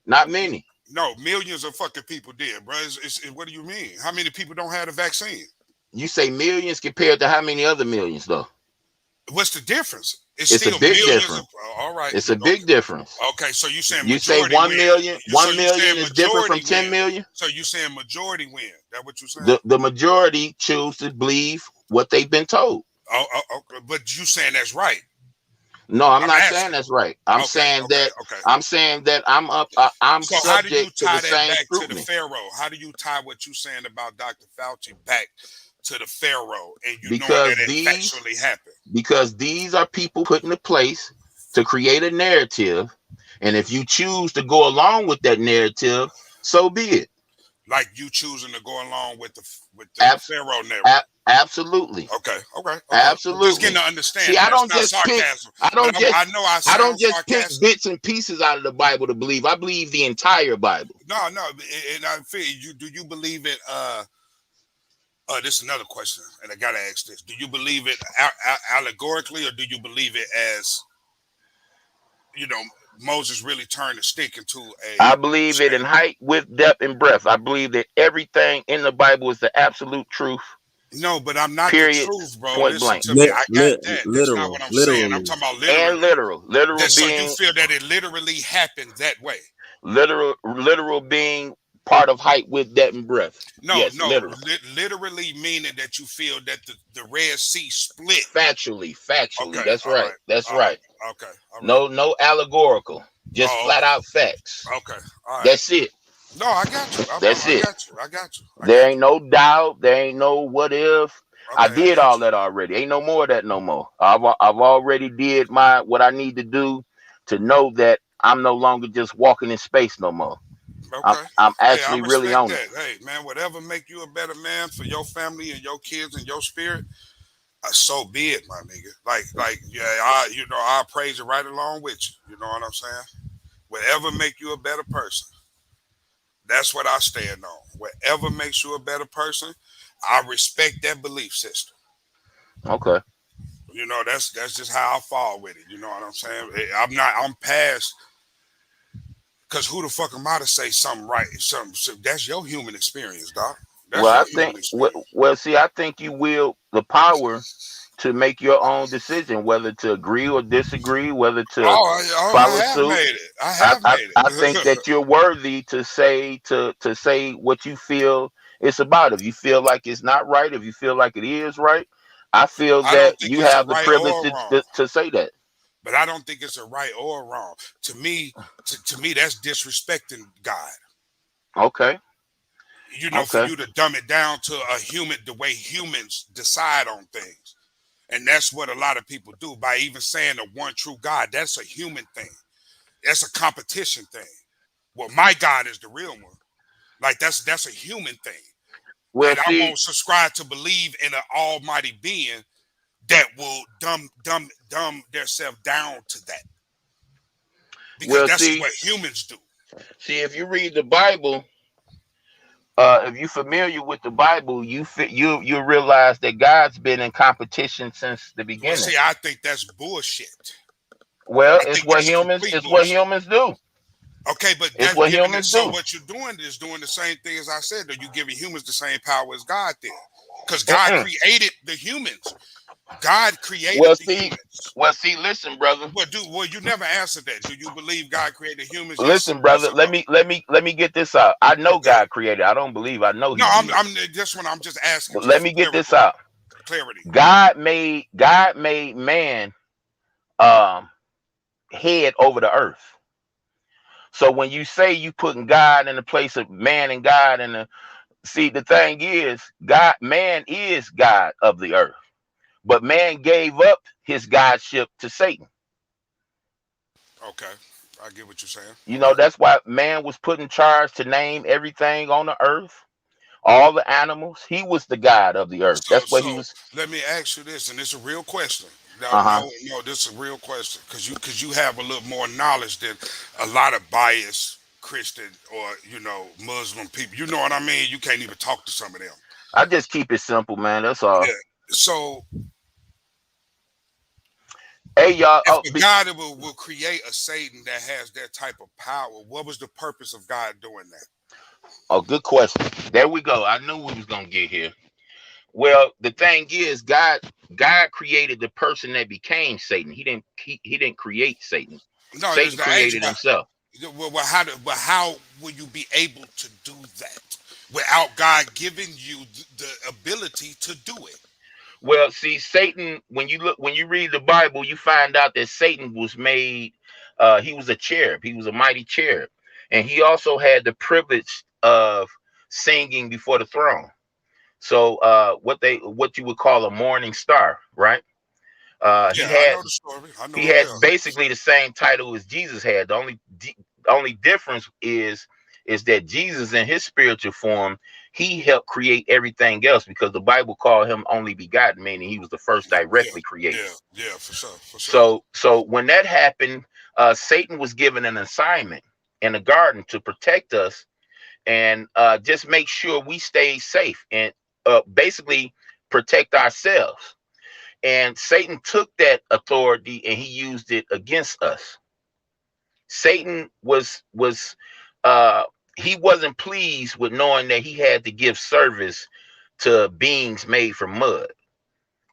Not many. No, millions of fucking people did, bro. What do you mean? How many people don't have the vaccine? You say millions compared to how many other millions, though? What's the difference? It's still a big difference. All right. It's a big difference. Okay, so you saying you say 1 million? 1 million is different from 10 million. So you saying majority win? That what you saying? The majority choose to believe what they've been told. But you saying that's right? No, I'm not saying that's right. I'm saying that. I'm saying that I'm so subject to the same back scrutiny. To the Pharaoh? How do you tie what you saying about Dr. Fauci back to the Pharaoh and you know that it actually happened? Because these are people put in a place to create a narrative And if you choose to go along with that narrative, so be it. Like you choosing to go along with the Abs- Pharaoh narrative. Absolutely. Okay. I'm just getting Absolutely. to See, understand it. I That's don't not just pick. sarcasm, I but don't just. I know I I don't sound just pick sarcastic. bits and pieces out of the Bible to believe. I believe the entire Bible. No, and I feel you. Do you believe it? This is another question, and I gotta ask this: do you believe it allegorically, or do you believe it as, you know, Moses really turned the stick into I a believe it in snake? height, width, depth, and breadth. I believe that everything in the Bible is the absolute truth. No, but I'm not the Period. truth, bro. Point Listen blank. to me. I got that. That's not Literal, what I'm saying. I'm literally. talking about And literally. literal. Literal So you being feel that it literally happened that way? literal being part of height, width, depth, and breadth. No, Yes, literal. literally meaning that you feel that the Red Sea split. Factually. Okay, That's all right. right, That's all right, right. okay, all right. No allegorical. Just Oh, flat out facts. okay, all right. That's it. No, I got you. That's I it. got you. I got you. I There got ain't no doubt. There ain't no what if. you. I Okay, I did got all you. that already. Ain't no more of that no more. I've already did what I need to do to know that I'm no longer just walking in space no more. Okay. I'm Hey, I actually really respect on it. that. Hey, man, whatever make you a better man for your family and your kids and your spirit, so be it, my nigga. Yeah, I praise it right along with you. You know what I'm saying? Whatever make you a better person, that's what I stand on. Whatever makes you a better person, I respect that belief system. Okay. You know, that's just how I fall with it. You know what I'm saying? I'm past, because who the fuck am I to say something right? That's your human experience, doc. That's Well, your I human think experience. see, I think you will the power to make your own decision, whether to agree or disagree, whether to I follow have suit. made it. I have made I think it. that you're worthy to say what you feel it's about. If you feel like it's not right, if you feel like it is right, I feel I don't that think you it's a have the right privilege or a wrong, to say that. but I don't think it's a right or a wrong. To me, that's disrespecting God. Okay. You know, for Okay. you to dumb it down to a human, the way humans decide on things. And that's what a lot of people do by even saying the one true God. That's a human thing. That's a competition thing. Well, my God is the real one. Like that's a human thing. Well, And I see, won't subscribe to believe in an almighty being that will dumb themselves down to that. Because well, that's see, what humans do. if you read the Bible, if you're familiar with the Bible, you realize that God's been in competition since the Well, beginning. see, I think that's bullshit. Well, I think that's complete it's what bullshit. humans do. Okay, but It's that's what giving it. humans So do. what you're doing is doing the same thing as I said. Are you giving humans the same power as God then? Because God Mm-mm. created the humans. God created Well, the see, humans. listen, brother. Well, you never answered that. Do you believe God created humans? Yes, Listen, yes brother. or no? Let me get this out. I know Okay. God created. I don't believe. I know No, He did. I'm this one. I'm just asking But just let for me get this clerical out. clarity. God made man um head over the earth. So when you say you putting God in the place of man and God, see, the thing is, man is God of the earth, but man gave up his godship to Satan. Okay, I get what you're saying. You know, Okay. that's why man was put in charge to name everything on the earth, all the animals. He was the God of the earth. That's what he So was. let me ask you this, and it's a real question. No, Uh-huh. no, this is a real question because you have a little more knowledge than a lot of biased Christian or Muslim people. You know what I mean? You can't even talk to some of them. I just keep it simple, man. That's all. Yeah. So Hey, y'all. if a God will create a Satan that has that type of power, what was the purpose of God doing that? Oh, good question. There we go. I knew we was gonna get here. Well, the thing is, God created the person that became Satan. He didn't create Satan. No, there's Satan the age. created himself. But how will you be able to do that without God giving you the ability to do it? Well, see, Satan, when you read the Bible, you find out that Satan was made, he was a cherub, he was a mighty cherub. And he also had the privilege of singing before the throne. So what you would call a morning star, right? Uh Yeah, he I had know the story. I know he it had well. basically the same title as Jesus had. The only only difference is that Jesus in his spiritual form, he helped create everything else, because the Bible called him only begotten, meaning he was the first Yeah, directly created. yeah, for sure, for sure. So when that happened, Satan was given an assignment in the garden to protect us and just make sure we stay safe and basically protect ourselves. And Satan took that authority and he used it against us. Satan uh he wasn't pleased with knowing that he had to give service to beings made from mud,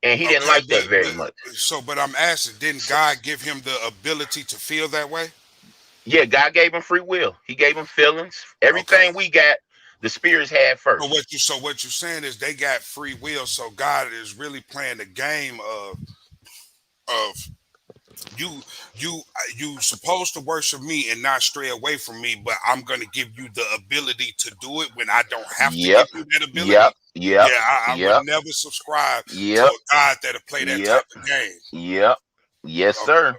and he didn't Okay, like that very much. but I'm asking, didn't So, God give him the ability to feel that way? yeah, God gave him free will. He gave him feelings. Okay. Everything we got, the spirits had first. So what you're saying is they got free will, so God is really playing the game of you you supposed to worship me and not stray away from me, but I'm gonna give you the ability to do it when I don't have to give Yep, you that ability. yep, yep, Yeah, I would yep, never subscribe to yep, a God that'll play that yep, type of game. yep. Yes, Okay. sir.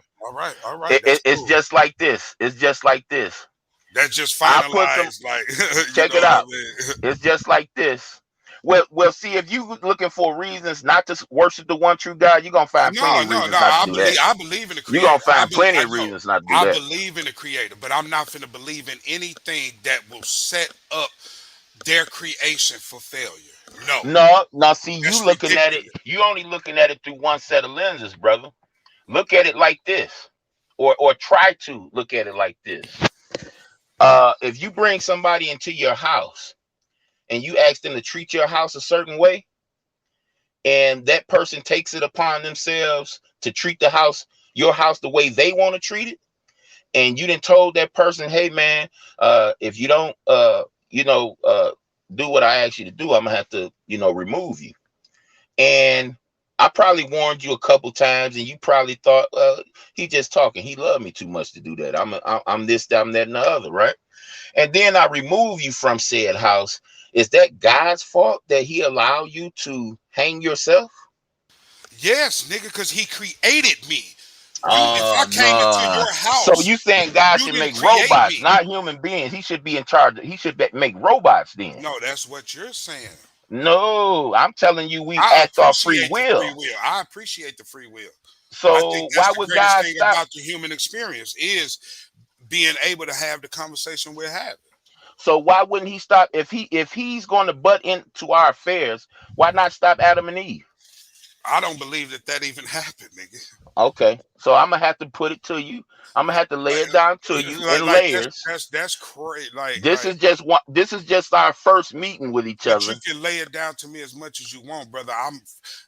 All right, that's It's cool. just like this. It's just like this. That's just I put some. finalized, like you Check know it what I out. mean. It's just like this. Well, see, if you looking for reasons not to worship the one true God, you're gonna find plenty No, of no, reasons no. not to do that. I believe in the You're gonna creator. find plenty of reasons not to do I that. believe in the creator, but I'm not finna believe in anything that will set up their creation for failure. No, No, now see, you that's looking at it, ridiculous. you only looking at it through one set of lenses, brother. Look at it like this, or try to look at it like this. If you bring somebody into your house and you ask them to treat your house a certain way, and that person takes it upon themselves to treat your house the way they want to treat it, and you didn't told that person, hey man, if you don't do what I ask you to do, I'm gonna have to remove you. And I probably warned you a couple times, and you probably thought, he just talking, he loved me too much to do that. I'm this, I'm that, and the other, right? And then I remove you from said house. Is that God's fault that he allowed you to hang yourself? Yes, nigga, because he created me. If I Oh came into no. your So house, you saying God you should didn't make create robots, me. not human beings? He should be in charge. He should make robots then. No, that's what you're saying. No, I'm telling you, we I act off free appreciate the free will. will. I appreciate the free will. I think So that's why the would greatest God thing stop? about the human experience is being able to have the conversation we're having. So why wouldn't he stop if he's going to butt into our affairs? Why not stop Adam and Eve? I don't believe that even happened, nigga. Okay, so I'm gonna have to put it to you. I'm gonna have to lay it down to you in Like layers. that's crazy. This is just one. This is just our first meeting with each But you other. can lay it down to me as much as you want, brother.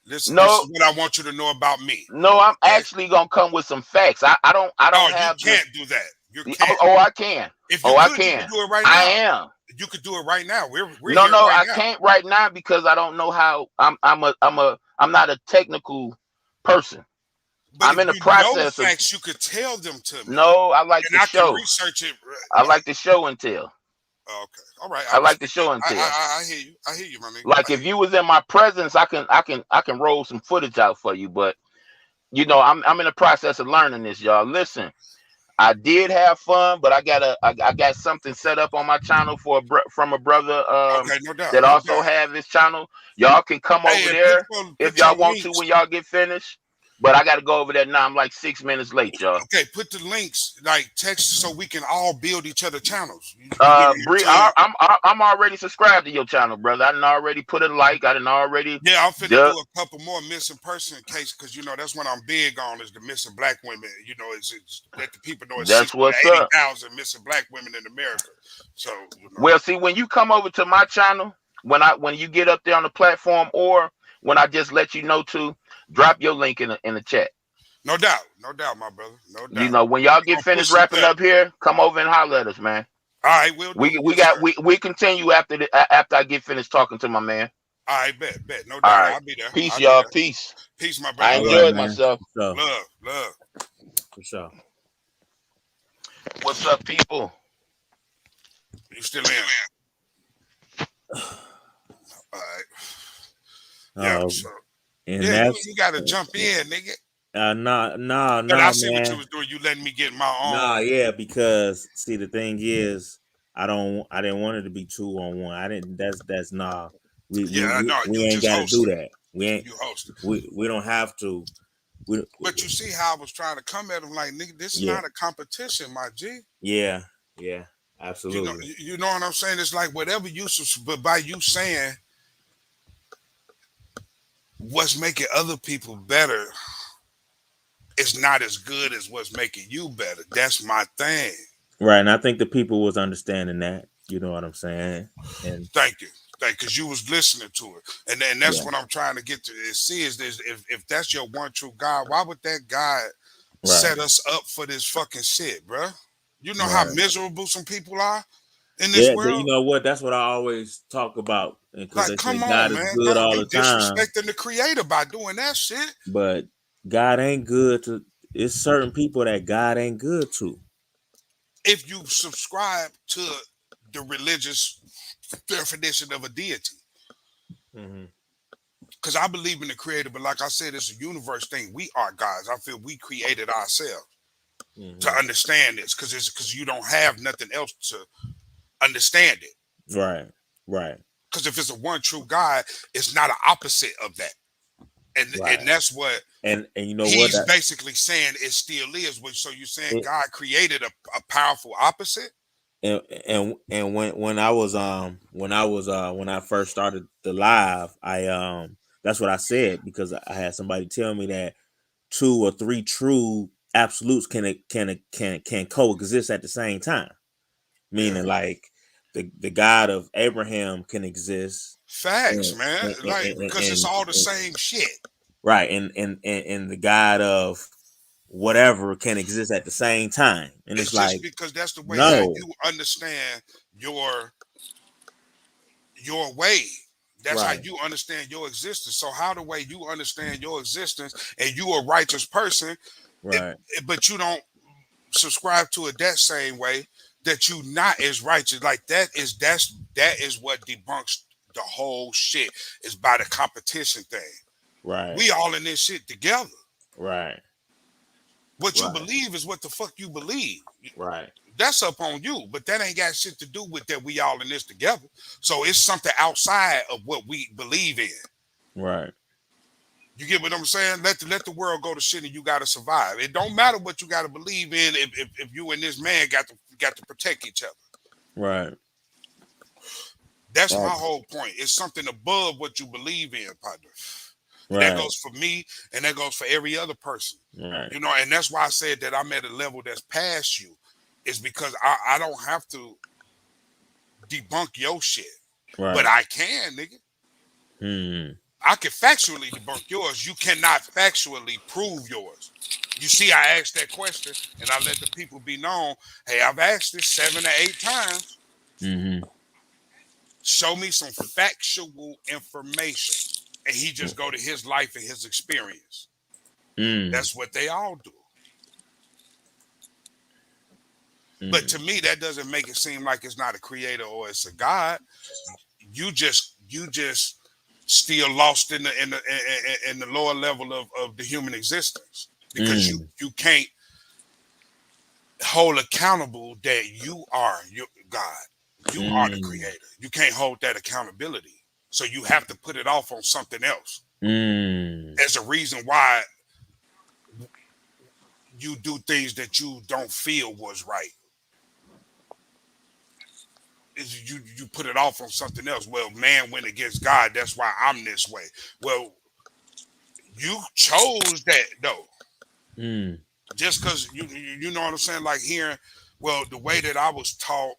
This No, is what I want you to know about me. no, I'm Okay? actually gonna come with some facts. I don't No, you have the. can't do that. You Oh, can't. oh, I can. If you Oh, I could, you could can. do it right I now. am. You could do it right now. We're No, here no, right I now. can't right now because I don't know how. I'm not a technical person. But I'm if in the you know the process of. facts, you could tell them to me, No, I like and the I can show. research it. I Like, like the show and tell. okay, all right. I like the show and tell. I hear you. I hear you, my nigga. Like I hear if you. you was in my presence, I can roll some footage out for you. But I'm in the process of learning this, y'all. Listen, I did have fun, but I got something set up on my channel from a brother Okay, no doubt, that no also doubt. have his channel. Y'all can come Hey, over and there if put your y'all want to links. when y'all get finished. But I got to go over there now. I'm like 6 minutes late, y'all. Okay, put the links, like text, so we can all build each other channels. You get Bree, into I'm already subscribed to your channel, brother. I done already put a like. I done already. Yeah, I'm finna do Duh. a couple more missing person case because that's what I'm big on is the missing black women. It's that the people know it's That's 60 what's to up. 80,000 missing black women in America. So Well, see, when you come over to my channel, when you get up there on the platform, or when I just let you know to drop your link in the chat. no doubt, my brother, no doubt. When y'all We get gonna finished push it wrapping there. up here, come over and holler at us, man. All right, we'll do. We Yes, got sir. we continue after I get finished talking to my man. All right, bet, no All doubt. right, I'll be there. peace, I'll be y'all. there. Peace. Peace, my brother. I All right, enjoyed Love, man. myself. For sure. love. For sure. What's up, people? You still in? All right. Yeah. Uh, So and yeah, that's you got to jump in, nigga. But I nah, see what you man. was doing. You letting me get my Nah, own. yeah, because see the thing is, I didn't want it to be 2-on-1. I didn't. That's nah. We we Yeah, we, no, we you ain't just got to do hosting. that. We ain't. You hosting. We don't have to. We But you see how I was trying to come at him like, nigga, this is yeah not a competition, my G. yeah yeah absolutely. You know what I'm saying? It's like whatever but by you saying what's making other people better is not as good as what's making you better. That's my thing. Right, and I think the people was understanding that. You know what I'm saying? And Thank you. Because you was listening to it. And then that's yeah, what I'm trying to get to see is this if that's your one true God, why would that God right, set us up for this fucking shit, bruh? You know how right. miserable some people are in this Yeah, you world? know what? That's what I always talk about because Like, they say come God on, is man. good Don't all you the time, disrespecting the creator by doing that shit. but God ain't good to. It's certain people that God ain't good to. If you subscribe to the religious definition of a deity. Mm-hmm. Because I believe in the creator, but like I said, it's a universe thing. We are gods. I feel we created ourselves to Mm-hmm. understand this because you don't have nothing else to understand it. Right, right, Because if it's a one true God, it's not an opposite of that. And right. that's what And you know what? he's That basically saying it still is. So you're saying it, God created a powerful opposite? and when I first started the live, I that's what I said because I had somebody tell me that 2 or 3 true absolutes can coexist at the same time. Yeah. Meaning, like the God of Abraham can exist, Facts, and, man. and, Like, and, because it's and, all the and same shit. right, and the God of whatever can exist at the same time, and It's it's just like because that's the way how no, you understand your way. That's how right, you understand your existence. So how the way you understand your existence and you a righteous person, right, but you don't subscribe to it that same way that you not as righteous. Like that is what debunks the whole shit is by the competition thing. right, We all in this shit together. right, What you right, believe is what the fuck you believe. right, That's up on you, but that ain't got shit to do with that we all in this together. So it's something outside of what we believe in. right, You get what I'm saying? Let the world go to shit and you gotta survive. It don't matter what you gotta believe in if you and this man got to protect each other. right, That's my right, whole point. It's something above what you believe in, partner. And that right, goes for me and that goes for every other person. right, You know, and that's why I said that I'm at a level that's past you. Is because I don't have to debunk your shit. But right. I can, nigga. Hmm. I can factually debunk yours. You cannot factually prove yours. You see, I asked that question and I let the people be known. Hey, I've asked this 7 or 8 times. Mm-hmm. Show me some factual information. And he just go to his life and his experience. Mm. That's what they all do. But Mm. to me, that doesn't make it seem like it's not a creator or it's a God. You just still lost in the lower level of the human existence because you Mm. you can't hold accountable that you are your God. You are the Mm. creator. You can't hold that accountability. So you have to put it off on something else. Mm. There's a reason why you do things that you don't feel was right. Is you put it off on something else. Well, man went against God. That's why I'm this way. Well, you chose that though. Mm. Just because you know what I'm saying, like hearing, well, the way that I was taught,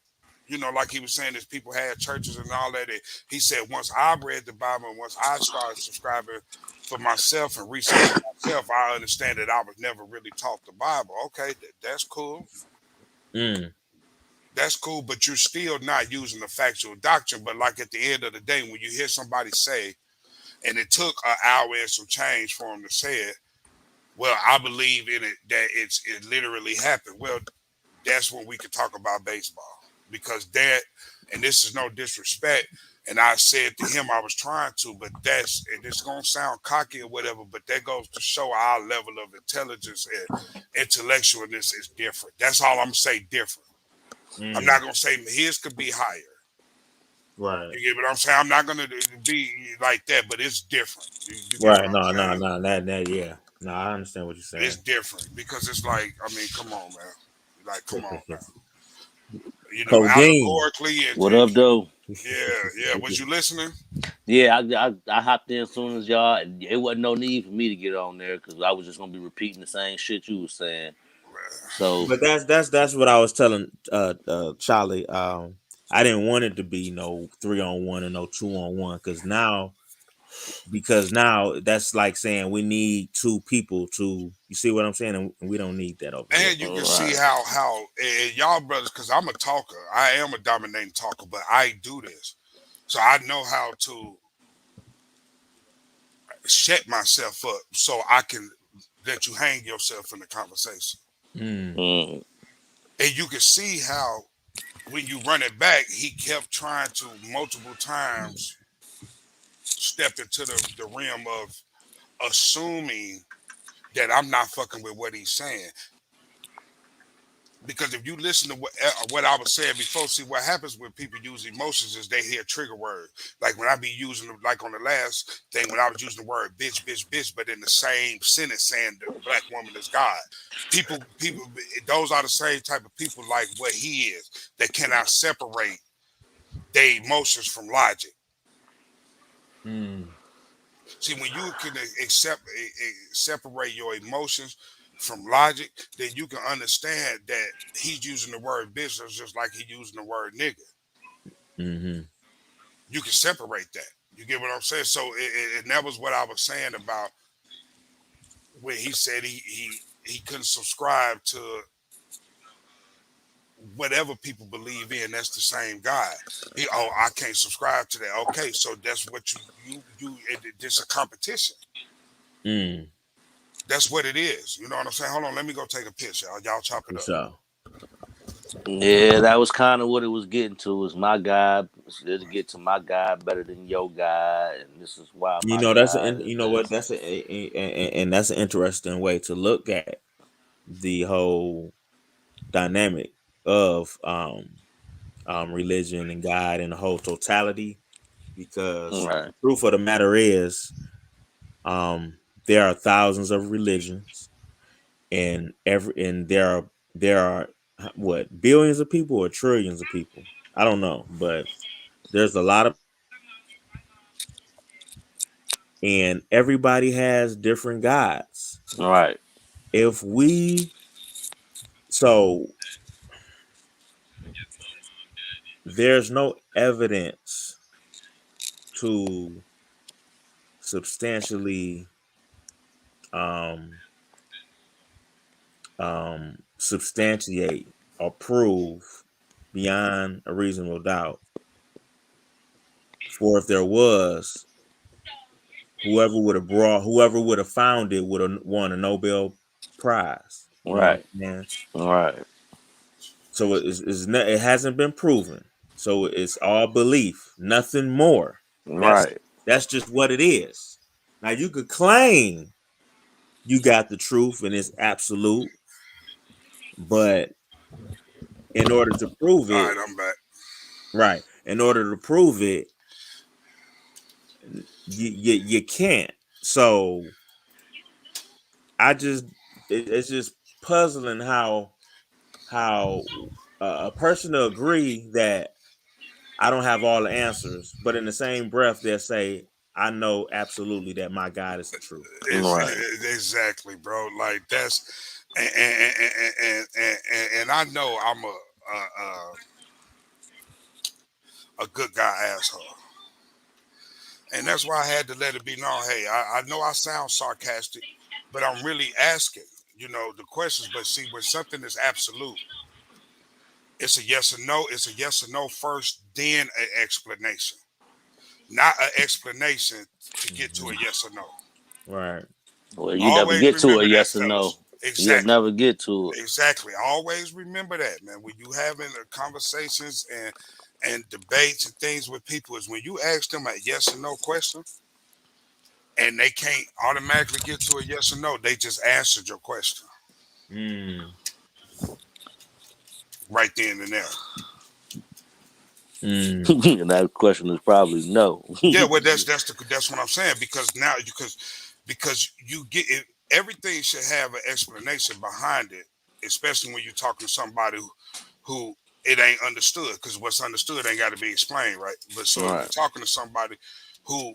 like he was saying, is people had churches and all that. He said once I read the Bible and once I started subscribing for myself and researching myself, I understand that I was never really taught the Bible. Okay, that's cool. Mm. That's cool, but you're still not using the factual doctrine. But like at the end of the day, when you hear somebody say, and it took an hour and some change for him to say it, well, I believe in it that it literally happened. Well, that's when we could talk about baseball because that and this is no disrespect. And I said to him I was trying to, but and it's gonna sound cocky or whatever, but that goes to show our level of intelligence and intellectualness is different. That's all I'm gonna say, different. I'm not gonna say his could be higher. Right. You get what I'm saying? I'm not gonna be like that, but it's different. You get what Right. I'm saying? No. That. Yeah. No, I understand what you're It's saying. different because it's like, I mean, come on, man. Like, come on now. You know, Codeine. allegorically What up, though? yeah. Was you listening? Yeah, I hopped in as soon as y'all. It wasn't no need for me to get on there because I was just gonna be repeating the same shit you was saying. So But that's what I was telling Charlie. I didn't want it to be no 3-on-1 and no 2-on-1 because now that's like saying we need two people to, you see what I'm saying, and we don't need that over here. And you can see right, how and y'all brothers, because I'm a talker. I am a dominating talker, but I do this, so I know how to shut myself up so I can let you hang yourself in the conversation. Mm. mm, And you can see how when you run it back, he kept trying to multiple times step into the realm of assuming that I'm not fucking with what he's saying. Because if you listen to what I was saying before, see what happens when people use emotions is they hear trigger words. Like when I be using them, like on the last thing when I was using the word bitch, bitch, bitch, but in the same sentence saying the black woman is God. People, those are the same type of people like what he is that cannot separate their emotions from logic. Mm. See, when you can separate your emotions from logic, then you can understand that he's using the word business just like he's using the word nigga. Mm-hmm. You can separate that. You get what I'm saying? So, and that was what I was saying about when he said he couldn't subscribe to whatever people believe in. That's the same God. I can't subscribe to that. Okay, so that's what it's a competition. Mm. That's what it is. You know what I'm saying? Hold on, let me go take a picture. Y'all chop it For up. sure. yeah, that was kind of what it was getting to. Was my guy to get to my guy better than your guy, and this is why You my know guy is you know what, this. and that's an interesting way to look at the whole dynamic of religion and God and the whole totality, because Right, the truth of the matter is, um there are thousands of religions, and there are what, billions of people or trillions of people, I don't know, but there's a lot of, and everybody has different gods. right, If we so there's no evidence to substantially um substantiate or prove beyond a reasonable doubt, for if there was, whoever would have found it would have won a Nobel Prize. You know what right, I'm saying? right, So it hasn't been proven. So it's all belief, nothing more. That's right, that's just what it is. Now you could claim you got the truth and it's absolute, but in order to prove All it, right, I'm back. right? In order to prove it, you can't. So it's just puzzling how a person to agree that I don't have all the answers, but in the same breath they'll say, I know absolutely that my God is the truth. right, Exactly, bro. Like that's and I know I'm a good guy asshole, and that's why I had to let it be known. Hey, I know I sound sarcastic, but I'm really asking, the questions. But see, when something is absolute, it's a yes or no. It's a yes or no first, then an explanation, not an explanation to get to a Mhm. yes or no. Right. well, you never Always get to a remember that, yes or no. fellas. You'll Exactly. never get to it. Exactly. Always remember that, man. When you having conversations and debates and things with people is when you ask them a yes or no question and they can't automatically get to a yes or no, they just answered your question Mm. right then and there. Mm. And that question is probably no. Yeah, well, that's what I'm saying, because now because you get it, everything should have an explanation behind it, especially when you're talking to somebody who it ain't understood, because what's understood ain't got to be explained, right? But so if you're Right. talking to somebody who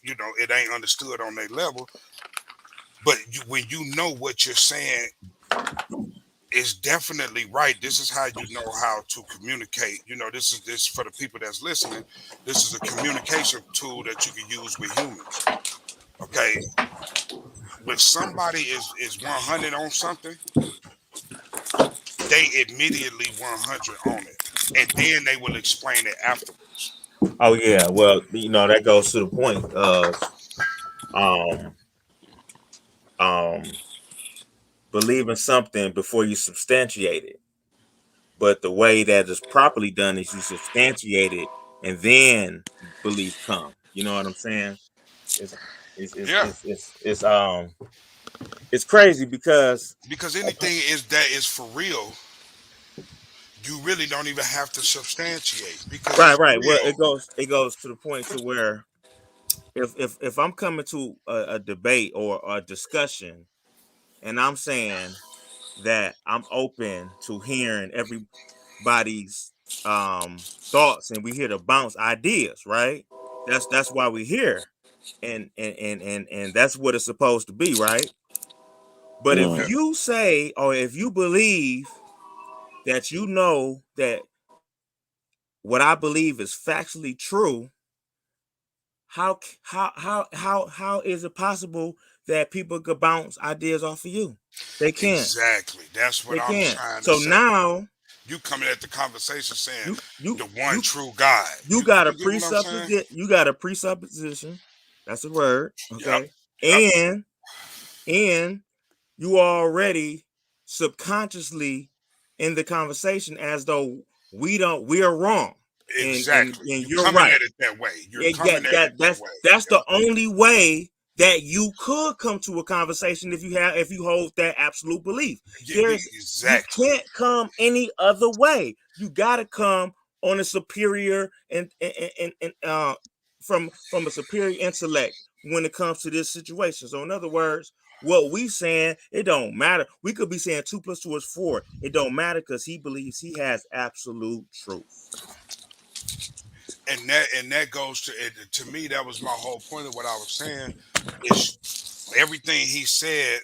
it ain't understood on their level, but when you know what you're saying is definitely right. This is how you know how to communicate. This for the people that's listening. This is a communication tool that you can use with humans. Okay, when somebody is 100 on something, they immediately 100 on it, and then they will explain it afterwards. Oh yeah. Well, that goes to the point of um um believing something before you substantiate it. But the way that is properly done is you substantiate it and then belief come. You know what I'm saying? It's it's it's Yeah, it's it's, it's um it's crazy because because anything that is for real, you really don't even have to substantiate because right, it's right. Well, real. it goes to the point to where if I'm coming to a debate or a discussion and I'm saying that I'm open to hearing everybody's thoughts and we're here to bounce ideas, right? That's why we're here. And that's what it's supposed to be, right? But if Mm. you say or if you believe that that what I believe is factually true, how is it possible that people could bounce ideas off of you? They can't. Exactly. That's what They I'm can't. trying to So say. now You coming at the conversation saying you you the one you true God. you You got a you get what I'm saying? presupposition. That's a word, Yep. okay? Yep. And you are already subconsciously in the conversation as though we are wrong Exactly. and You you're coming right. at it that way. You're Yeah, coming at it that way. that's the Yep. only way that you could come to a conversation if you hold that absolute belief. You Exactly. can't come any other way. You got to come on a superior and from a superior intellect when it comes to this situation. So in other words, what we saying, it don't matter. We could be saying 2 + 2 is 4. It don't matter because he believes he has absolute truth. And that goes to me. That was my whole point of what I was saying. Is everything he said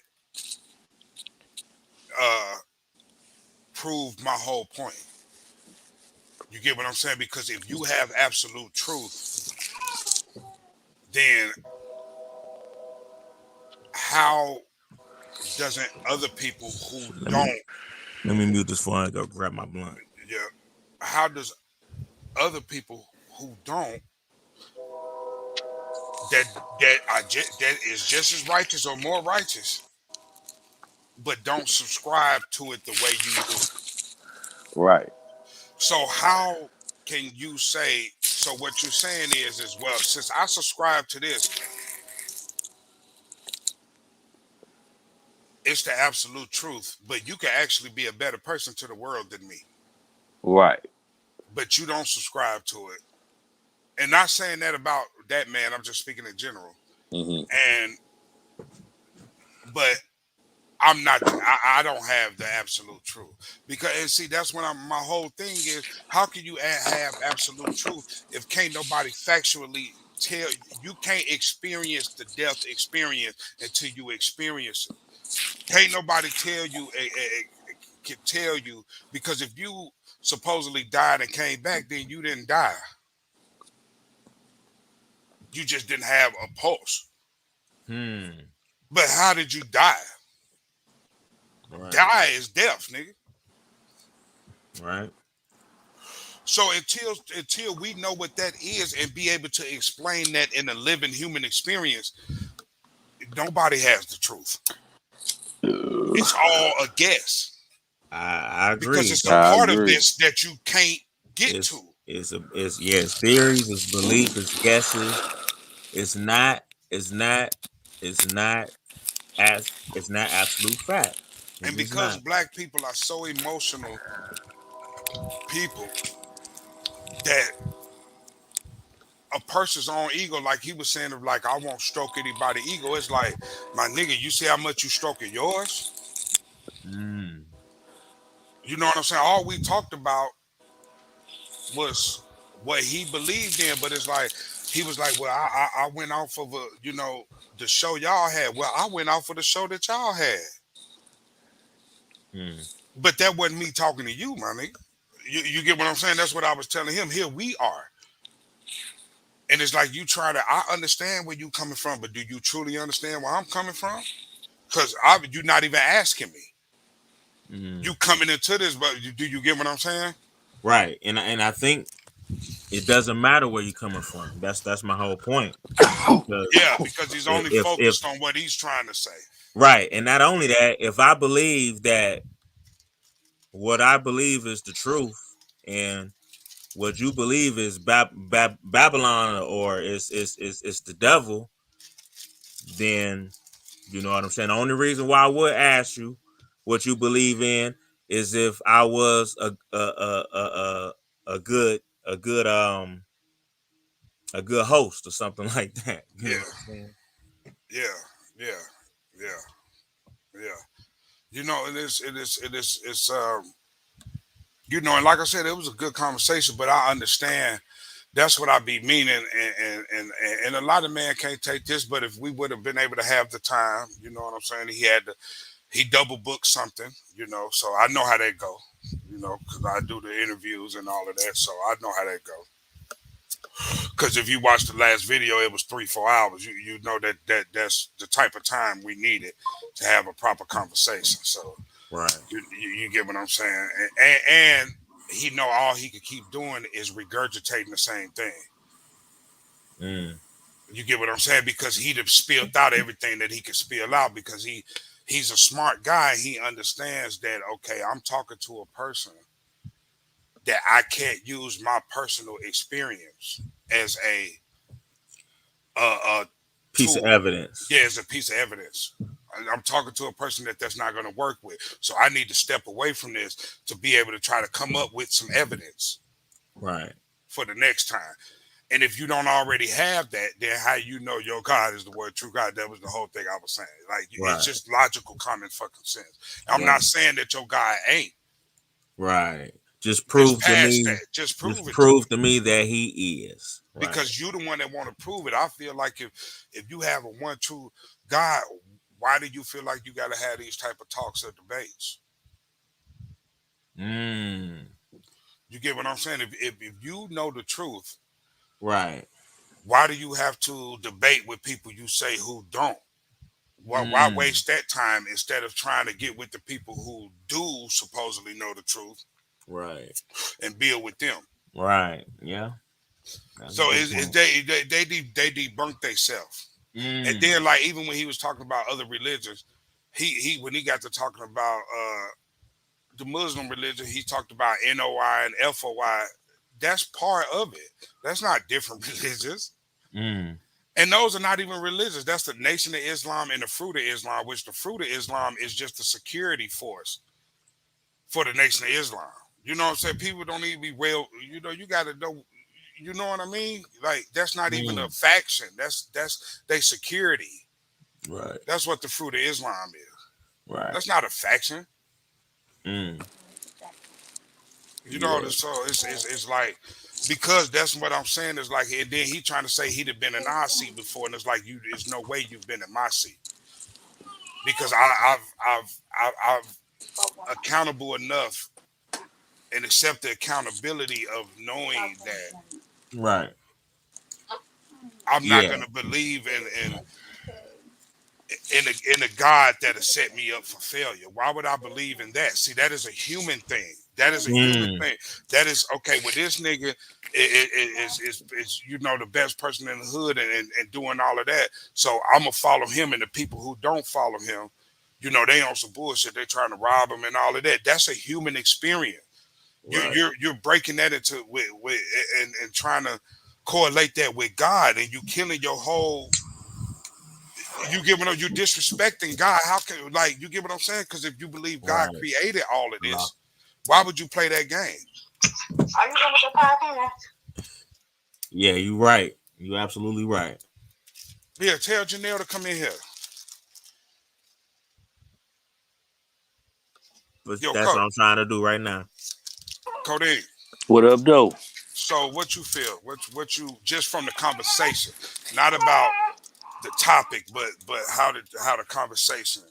uh proved my whole point. You get what I'm saying? Because if you have absolute truth, then how doesn't other people who Let me don't, let me mute this phone and go grab my blunt. yeah, how does other people who don't, that that is just as righteous or more righteous, but don't subscribe to it the way you do? Right. So how can you say? So what you're saying is, as well, since I subscribe to this, it's the absolute truth. But you can actually be a better person to the world than me. Right. But you don't subscribe to it. And not saying that about that man. I'm just speaking in general. Hmm. And but I'm not. I don't have the absolute truth because, and see, that's when my whole thing is: how can you have absolute truth if can't nobody factually tell you? Can't experience the death experience until you experience it. Can't nobody tell you can tell you, because if you supposedly died and came back, then you didn't die. You just didn't have a pulse. Hmm. But how did you die? Right. Die is death, nigga. Right. So until we know what that is and be able to explain that in a living human experience, nobody has the truth. It's all a guess I because agree. it's a But I part of agree. this that you can't get it's to. It's theories, it's belief, it's guesses. It's not it's not it's not it's not absolute fact. It's And just because not. black people are so emotional people that a person's own ego, like he was saying, of like, I won't stroke anybody ego. It's like, my nigga, you see how much you stroking yours? Mm, You know what I'm saying? All we talked about was what he believed in, but it's like he was like, well, I went off of the show y'all had. Well, I went off of the show that y'all had, mm, but that wasn't me talking to you, my nigga. You get what I'm saying? That's what I was telling him. Here we are. And it's like you try to, I understand where you coming from, but do you truly understand where I'm coming from? Because you're not even asking me. You mm. coming into this, but do you get what I'm saying? Right. And I think it doesn't matter where you're coming from. That's my whole point. Because Yeah, because he's only if focused on what he's trying to say. right, and not only that, if I believe that what I believe is the truth, and what you believe is Babylon, or is the devil, then you know what I'm saying. The only reason why I would ask you what you believe in is if I was a good a good a good host or something like that. You know Yeah, what I'm saying? yeah, yeah, yeah, yeah. And like I said, it was a good conversation, but I understand that's what I be meaning, and a lot of men can't take this, but if we would have been able to have the time, you know what I'm saying, he double booked something, so I know how that go, because I do the interviews and all of that, so I know how that go. Because if you watch the last video, it was 3-4 hours. You know that's the type of time we needed to have a proper conversation. So Right. you get what I'm saying, and he know all he could keep doing is regurgitating the same thing. Mm. You get what I'm saying, because he'd have spilled out everything that he could spill out, because he's a smart guy. He understands that, okay, I'm talking to a person that I can't use my personal experience as a Piece of tool. evidence. Yeah, as a piece of evidence. I'm talking to a person that's not going to work with. So I need to step away from this to be able to try to come up with some evidence Right. for the next time. And if you don't already have that, then how you know your God is the word true God? That was the whole thing I was saying. Like, it's Right. just logical, common fucking sense. I'm Right. not saying that your God ain't. Right. Just Just prove to past me. that. Just Just prove it to me. prove to me that he is. Right. Because you the one that want to prove it. I feel like if you have a one true God, why do you feel like you got to have these type of talks or debates? Mm. You get what I'm saying? If you know the truth, Right. why do you have to debate with people you say who don't? Why Mm. waste that time instead of trying to get with the people who do supposedly know the truth Right. and build with them? Right. Yeah. That's a So good it's point. they debunk themselves. And Mm. then, like, even when he was talking about other religions, he when he got to talking about the Muslim religion, he talked about NOI and FOI. That's part of it. That's not different religions. Mm. And those are not even religions. That's the Nation of Islam and the Fruit of Islam, which the Fruit of Islam is just a security force for the Nation of Islam. You know what I'm saying? People don't need to be well, you gotta know, you know what I mean? Like, that's not even a Mm. faction. That's they security. Right. That's what the Fruit of Islam is. Right. That's not a faction. Mm. You know, Yeah. so it's like, because that's what I'm saying is like, and then he trying to say he'd have been in our seat before, and it's like, there's no way you've been in my seat, because I've accountable enough and accept the accountability of knowing that Right. I'm not Yeah. gonna believe in a God that'll set me up for failure. Why would I believe in that? See, that is a human thing. That is a human Mm. thing. That is okay. With this nigga is the best person in the hood and doing all of that. So I'm gonna follow him, and the people who don't follow him, they on some bullshit. They're trying to rob him and all of that. That's a human experience. Right. You're breaking that into with and trying to correlate that with God, and you killing your whole. You get what I'm, you disrespecting God. How can like you get what I'm saying? Because if you believe God Right. created all of Nah. this, why would you play that game? Are you done with your podcast? Yeah, you right. You absolutely right. Yeah, tell Janelle to come in here. But Yo, that's what I'm trying to do right now. Cody. What up, though? So what you feel? What you just from the conversation, not about the topic, but how the conversation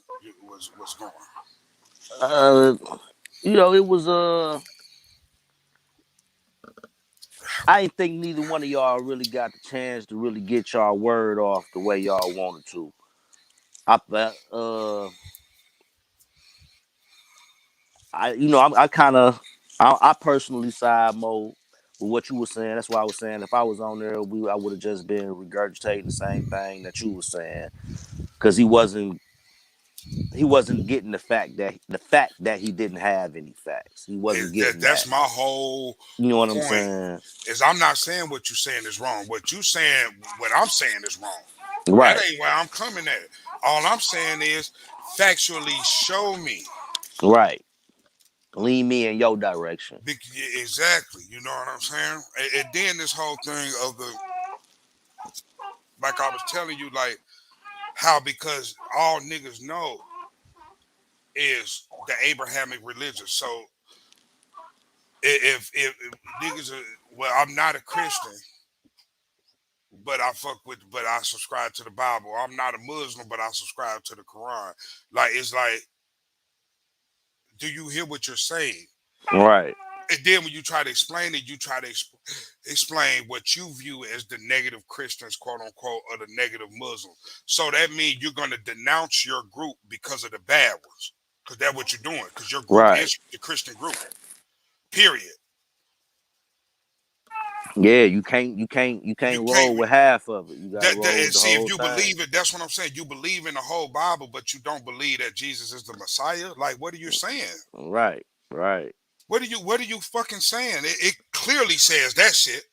was going. Uh, it was I ain't think neither one of y'all really got the chance to really get y'all word off the way y'all wanted to. I personally side mode with what you were saying. That's why I was saying if I was on there, I would have just been regurgitating the same thing that you were saying, because he wasn't getting the fact that he didn't have any facts. He wasn't getting That's that. my whole You know what I'm point. saying? Is I'm not saying what you're saying is wrong. What I'm saying is wrong. Right, That ain't where I'm coming at. All I'm saying is factually show me. right. Lean me in your direction. Exactly. You know what I'm saying? And then this whole thing of the, like I was telling you, like how because all niggas know is the Abrahamic religion. So if niggas are, well, I'm not a Christian, but I subscribe to the Bible. I'm not a Muslim, but I subscribe to the Quran. Like it's like, do you hear what you're saying? Right, And then when you try to explain it, you try to explain what you view as the negative Christians, quote unquote, or the negative Muslims. So that means you're going to denounce your group because of the bad ones. Because that's what you're doing. Because your group right. is the Christian group. Period. Yeah, you can't You can't. roll with half of it. You got to roll And with the see, if whole you thing. believe it, that's what I'm saying. You believe in the whole Bible, but you don't believe that Jesus is the Messiah. Like, what are you saying? Right, right, What are you fucking saying? It clearly says that shit.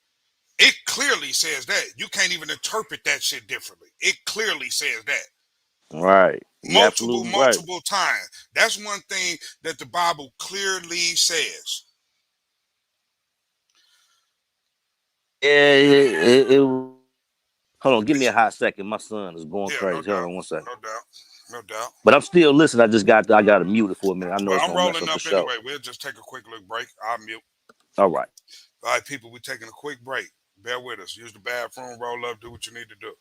It clearly says that. You can't even interpret that shit differently. It clearly says that. right. You Multiple, absolutely right. multiple times. That's one thing that the Bible clearly says. Yeah, it. Hold on, give me a hot second. My son is going Yeah, no crazy. Hold doubt. on one second. No doubt. No doubt. But I'm still listening. I got to mute it for a minute. I know Well, it's I'm gonna mess rolling up the up show. anyway. We'll just take a quick little break. I'll mute. All right. All right, people, we're taking a quick break. Bear with us. Use the bathroom, roll up, do what you need to do.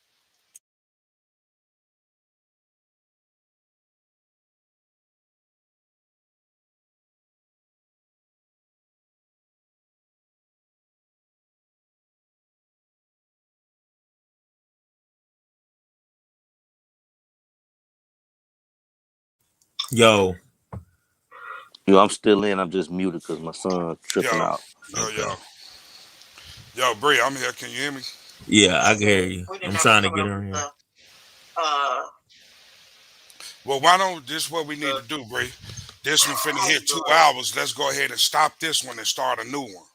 Yo. I'm still in. I'm just muted because my son tripping Yo, out. Okay. yo, Bree, I'm here. Can you hear me? Yeah, I can hear you. We I'm didn't trying to coming get up her with here. the Well, why don't this what we need to do, Bree? This one finna hit 2 hours. Let's go ahead and stop this one and start a new one.